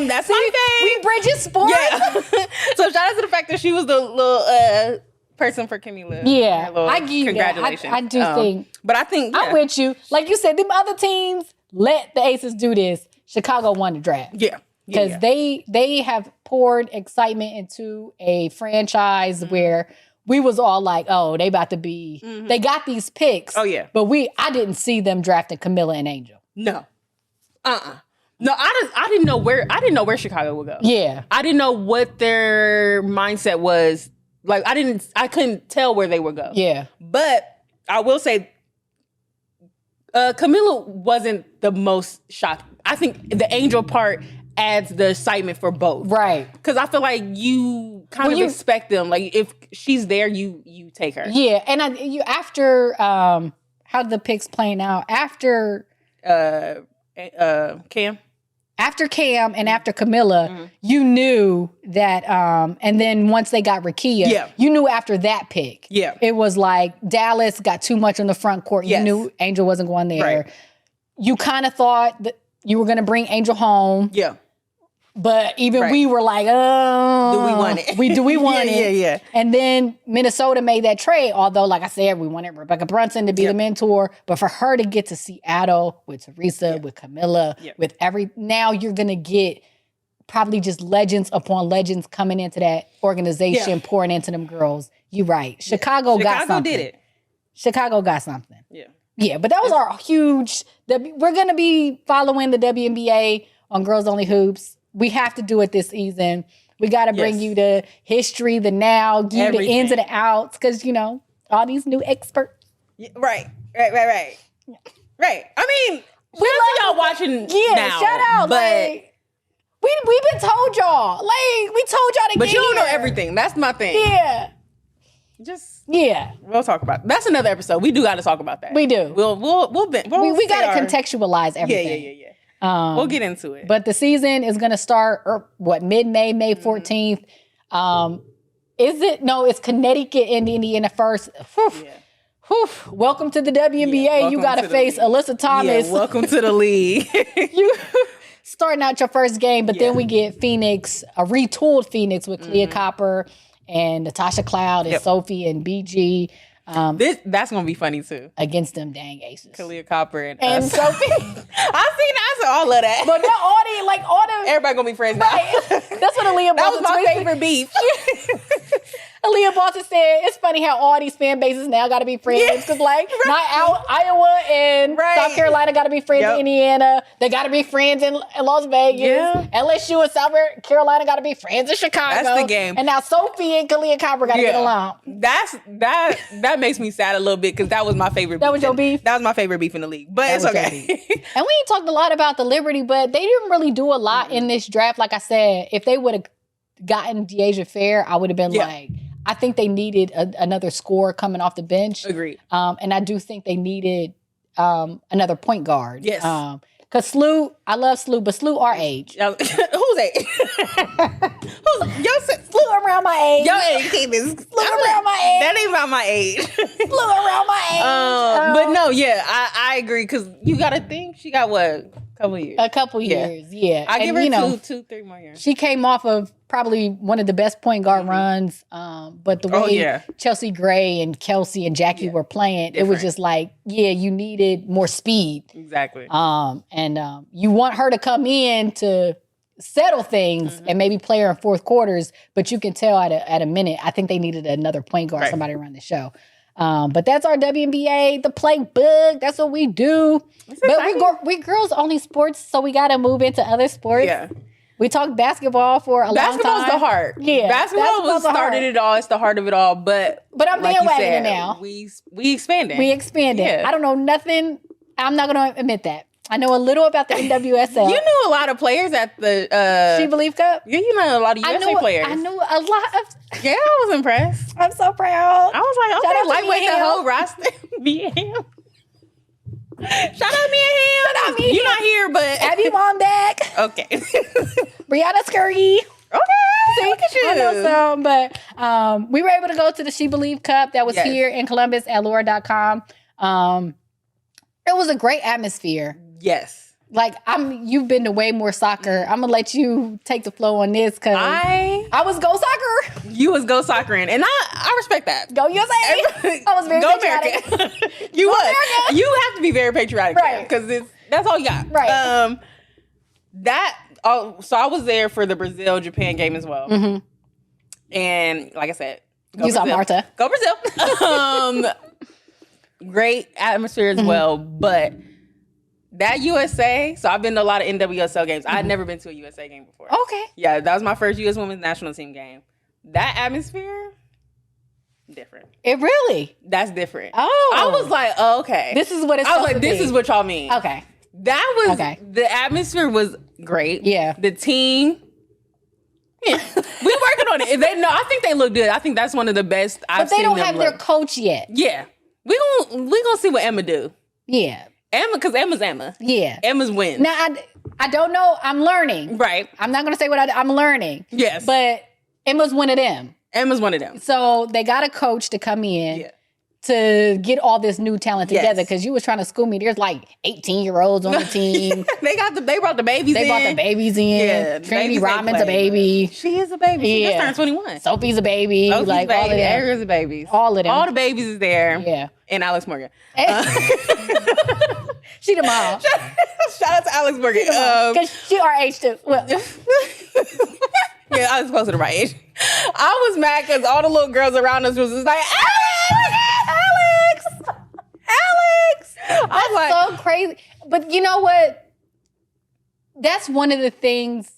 That's my thing. We bridge sports. Yeah. So shout out to the fact that she was the little person for Camila. Yeah, I give you congratulations. That. I do think, but I think I'm with you. Like you said, them other teams let the Aces do this. Chicago won the draft. Yeah. Because they have poured excitement into a franchise where we was all like, oh, they about to be, they got these picks. Oh, yeah. But I didn't see them drafting Camilla and Angel. No. No, I didn't know where Chicago would go. Yeah. I didn't know what their mindset was. Like, I couldn't tell where they would go. Yeah. But I will say, Camilla wasn't the most shocked. I think the Angel part adds the excitement for both. Right. Because I feel like you kind of expect them. Like, if she's there, you take her. Yeah. And after, how the picks playing out? After... Cam? After Cam and after Camilla, you knew that, and then once they got Rakia, you knew after that pick, it was like Dallas got too much on the front court. You knew Angel wasn't going there. Right. You kind of thought that you were going to bring Angel home. Yeah. But even we were like, oh. Do we want it? Do we want it? Yeah. And then Minnesota made that trade, although, like I said, we wanted Rebecca Brunson to be the mentor. But for her to get to Seattle with Teresa, with Camilla, with now you're going to get probably just legends upon legends coming into that organization, pouring into them girls. You're right. Chicago got something. Did it. Chicago got something. Yeah. Yeah, but that was our huge... We're going to be following the WNBA on Girls Only Hoops. We have to do it this season. We got to bring you the history, the now, give you the ins and the outs, because, you know, all these new experts. Yeah, right. I mean, we love y'all watching now. Shout out. But like, we've been told y'all. Like, we told y'all to but get you don't here. know everything. That's my thing. Yeah. We'll talk about it. That's another episode. We do got to talk about that. We do. We got to contextualize everything. Yeah. We'll get into it. But the season is going to start, mid-May, May 14th. Is it? No, it's Connecticut and Indiana first. Welcome to the WNBA. You got to face Alyssa Thomas. Yeah, welcome to the league. You starting out your first game, but then we get Phoenix, a retooled Phoenix with Clea Copper and Natasha Cloud and Sophie and BG. That's gonna be funny too. Against them dang Aces. Kalia Copper and Sophie. I saw all of that. But that all the everybody gonna be friends now. That's what Aaliyah That was my favorite beef. Aaliyah Boston said, it's funny how all these fan bases now got to be friends. Because, Iowa and South Carolina got to be friends in Indiana. They got to be friends in Las Vegas. Yeah. LSU and South Carolina got to be friends in Chicago. That's the game. And now Sophie and Kalia Copper got to get along. That makes me sad a little bit because that was my favorite beef. That was your beef? That was my favorite beef in the league. But it's okay. And we ain't talked a lot about the Liberty, but they didn't really do a lot in this draft. Like I said, if they would have gotten Deasia Fair, I would have been like... I think they needed another scorer coming off the bench. Agreed. And I do think they needed another point guard. Yes. Because Slew, I love Slew, but Slew our age. Who's age? Slew around my age. Your age, Slew around my age. That ain't about my age. Slew around my age. But no, I agree. Because you got to think, she got what? A couple years. Yeah. I give her 3 more years. She came off of probably one of the best point guard runs. But the way Chelsea Gray and Kelsey and Jackie were playing, it was just like, you needed more speed. Exactly. And you want her to come in to settle things and maybe play her in fourth quarters, but you can tell at a minute, I think they needed another point guard, somebody around the show. But that's our WNBA, the Playbook. That's what we do. But we girls only sports, so we got to move into other sports. Yeah. We talked basketball for a long time. Basketball's the heart. Yeah. Basketball started it all. It's the heart of it all. But I'm like bandwagoning it now. We expanded. We expanded. Yeah. I don't know nothing. I'm not going to admit that. I know a little about the NWSL. You knew a lot of players at the SheBelieves Cup. Yeah, you know a lot of USA players. I knew a lot of. Yeah, I was impressed. I'm so proud. I was like, okay, lightweight the whole roster. Me and him. Shout out me and him. Shout out me and You're him. not here, but Abby mom back. Okay. Brianna Scurry. Okay, look at you. I know some, but we were able to go to the SheBelieves Cup that was here in Columbus at Laura.com. It was a great atmosphere. Yes. Like you've been to way more soccer. I'm gonna let you take the flow on this because I was go soccer. You was go soccering, and I respect that. Go USA. I was very patriotic. America. You was. America. You have to be very patriotic, right? Because that's all you got, right? So I was there for the Brazil-Japan game as well, and like I said, you saw Marta. Go Brazil. Great atmosphere as well, but. That USA, so I've been to a lot of NWSL games. I had never been to a USA game before. Okay. Yeah, that was my first U.S. Women's National Team game. That atmosphere, different. It really? That's different. Oh. I was like, oh, okay. This is what it's I was like, this is what y'all mean. Okay. That was, the atmosphere was great. Yeah. The team, we working on it. I think they look good. I think that's one of the best I've seen them. But they don't have their coach yet. Yeah. We gonna see what Emma do. Yeah. Because Emma's Emma. Yeah. Emma's win. Now, I don't know. I'm learning. Right. I'm not going to say what I'm learning. Yes. But Emma's one of them. Emma's one of them. So they got a coach to come in to get all this new talent together because you was trying to school me. There's like 18-year-olds on the team. They brought the babies in. They brought the babies in. Yeah, Trinity Robin's a baby. She is a baby. She just turned 21. Sophie's a baby. Sophie's like baby. all of them. Ariel's a baby. All of them. All the babies is there. Yeah. And Alex Morgan. She the mom. Shout out to Alex Morgan. Because she our age too. Well. Yeah, I was closer to my age. I was mad because all the little girls around us was just like, Alex! I was like, so crazy. But you know what? That's one of the things,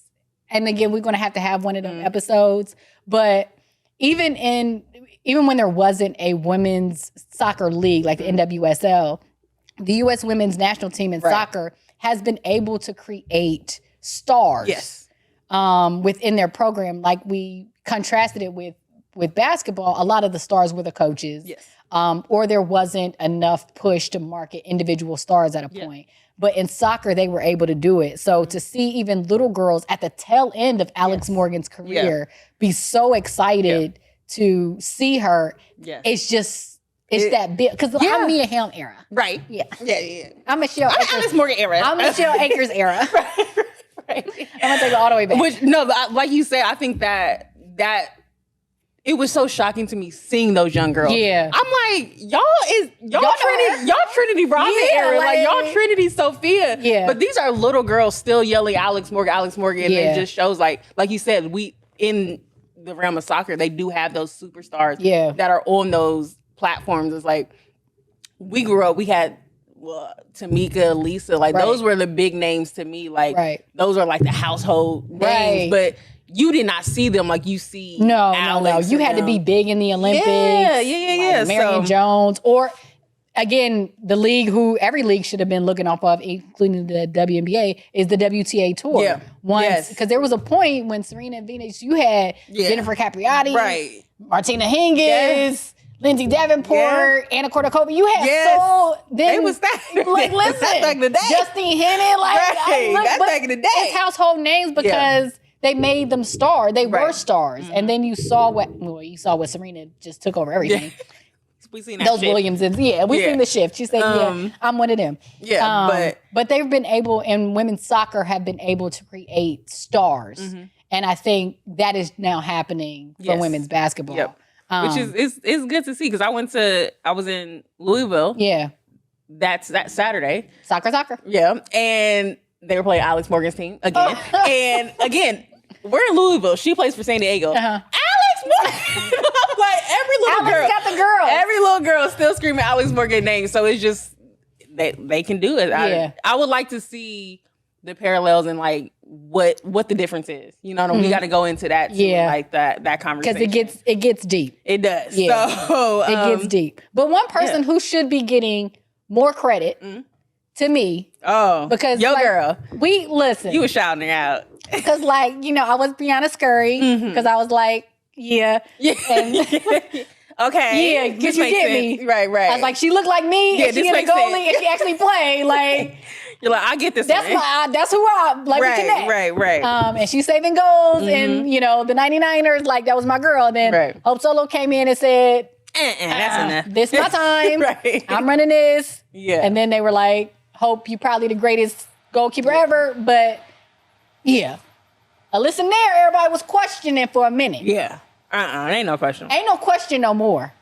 and again, we're going to have one of them episodes, but even when there wasn't a women's soccer league like the NWSL, the U.S. women's national team in soccer has been able to create stars within their program. Like we contrasted it with basketball, a lot of the stars were the coaches. yes. Or there wasn't enough push to market individual stars at a point. But in soccer, they were able to do it. So to see even little girls at the tail end of Alex Morgan's career be so excited to see her, it's just, that big. Because I'm Mia Hamm era. Right. Yeah. Yeah. I'm Michelle Akers. Alex Morgan era. I'm Michelle Akers era. Right. I'm going to take it all the way back. Which, no, like you said, I think that it was so shocking to me seeing those young girls. Yeah. I'm like, y'all Trinity Robin era. Like y'all Trinity Sophia. Yeah. But these are little girls still yelling Alex Morgan. And it just shows like you said, we in the realm of soccer, they do have those superstars that are on those platforms. It's like we grew up, we had Tamika, Lisa, like those were the big names to me. Like those are like the household names. But you did not see them like you see Alex. No. You had to be big in the Olympics. Yeah. Like Marion Jones. Or, again, the league every league should have been looking off of, including the WNBA, is the WTA Tour. Yeah. Because there was a point when Serena and Venus, you had Jennifer Capriati, Martina Hingis, Lindsay Davenport, Anna Kournikova. You had they was that. Like, listen, that's back in the day. Justine Henin. Like, that's back in the day. It's household names because they made them stars. They were stars. And then you saw what Serena just took over everything. We seen that those shift. Williamsons. We seen the shift. She said, I'm one of them. But they've been able, and women's soccer have been able to create stars. And I think that is now happening for women's basketball. Which is it's good to see because I was in Louisville. Yeah. That's that Saturday. Soccer. Yeah. And they were playing Alex Morgan's team again. And again, we're in Louisville. She plays for San Diego. Alex Morgan. Like every little girl. Alex got the girl. Every little girl is still screaming Alex Morgan name. So it's just they can do it. I would like to see the parallels and like what the difference is. You know, we got to go into that too, like that conversation because it gets deep. It does. Yeah, so it gets deep. But one person who should be getting more credit to me, because your girl, we listen. You were shouting her out because, like, you know, I was Brianna Scurry because I was like, and, okay, because you get me, right. I was like, she looked like me, and she is a goalie, and she actually played like. You're like, I get this. That's who I like. Right, we connect. right. And she's saving goals, and you know the 99ers. Like that was my girl. And then Hope Solo came in and said, "That's enough. This is my time. Right. I'm running this." Yeah. And then they were like, "Hope, you probably the greatest goalkeeper ever." But listen, there, everybody was questioning for a minute. Yeah. Ain't no question. Ain't no question no more.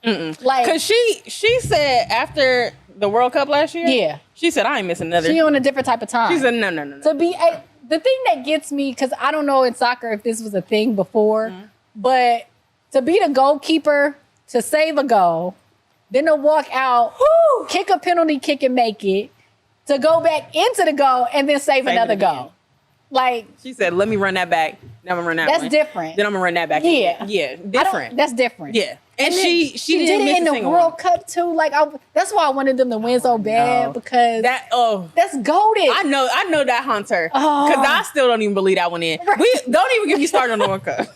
Like, because she said after the World Cup last year, she said, I ain't missing another. She on a different type of time. She said, no. To be the thing that gets me, because I don't know in soccer if this was a thing before, but to be the goalkeeper, to save a goal, then to walk out, kick a penalty kick and make it, to go back into the goal and then save another goal. Like, she said, let me run that back. Then I'm gonna run that That's one. different. Then I'm gonna run that back. Yeah, different. That's different. Yeah. And she did it in the World Cup too. Like that's why I wanted them to win so bad because that's goated. I know that haunts her because I still don't even believe that one in. We don't even get me started on the World Cup.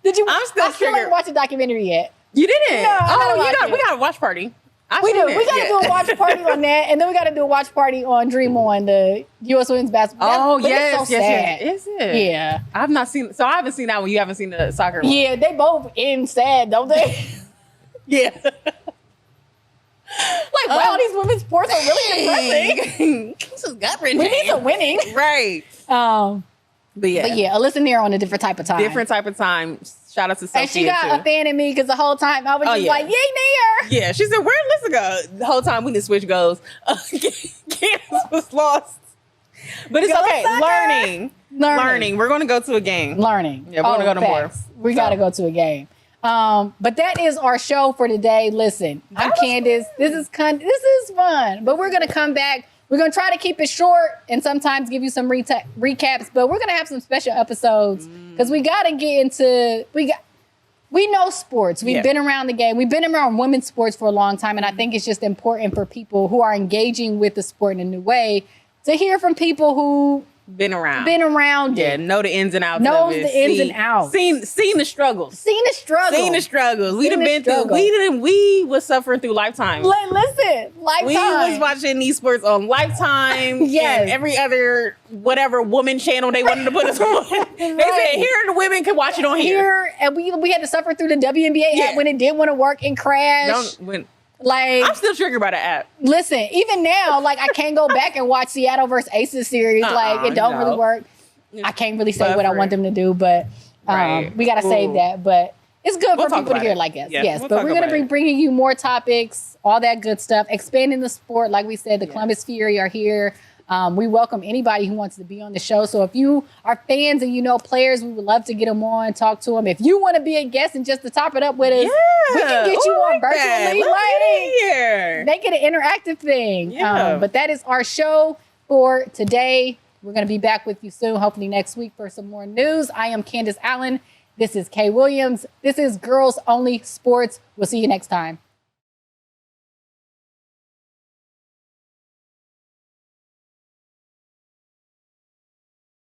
Did you? I'm still I still haven't watched the documentary yet. You didn't? No, we got a watch party. We do. We got to do a watch party on that, and then we got to do a watch party on Dream On, the U.S. Women's basketball. Yes. Is it? Yeah. I've not seen. So I haven't seen that one. You haven't seen the soccer one. Yeah, they both end sad, don't they? Yeah. Like, wow, these women's sports are really depressing. This is gut-wrenching. We need some winning. Right. But Alyssa Neer on a different type of time. Different type of time. Shout out to Sophia. And she got a fan in me because the whole time I was just like, yay, Neer. Yeah, she said, where'd Alyssa go? The whole time we didn't switch goals. Kansas was lost. But it's okay. Learning. We're going to go to a game. Learning. Yeah, we're going to go to more. We got to go to a game. But that is our show for today. Listen, I'm Candace. This is fun. But we're going to come back. We're going to try to keep it short and sometimes give you some recaps. But we're going to have some special episodes because we got to get into... We know sports. We've been around the game. We've been around women's sports for a long time. And I think it's just important for people who are engaging with the sport in a new way to hear from people who... Been around it. Know the ins and outs Knows of it. the ins and outs. Seen the struggles. Seen the struggles. We done been through. We was suffering through Lifetime. Listen, Lifetime. We was watching these sports on Lifetime. Yes. And every other whatever woman channel they wanted to put us on. They said here the women can watch it on here. And we had to suffer through the WNBA app when it didn't want to work and crash. Like, I'm still triggered by the app. Listen, even now, like, I can't go back and watch Seattle versus Aces series. Like, it don't really work. I can't really say what I want them to do, but we got to save that. But it's good for people to hear like us. Yes, but we're going to be bringing you more topics, all that good stuff, expanding the sport. Like we said, the Columbus Fury are here. We welcome anybody who wants to be on the show. So if you are fans and you know players, we would love to get them on, talk to them. If you want to be a guest and just to top it up with us, we can get you on virtually. Make it an interactive thing. But that is our show for today. We're going to be back with you soon, hopefully next week for some more news. I am Candace Allen. This is Kay Williams. This is Girls Only Sports. We'll see you next time.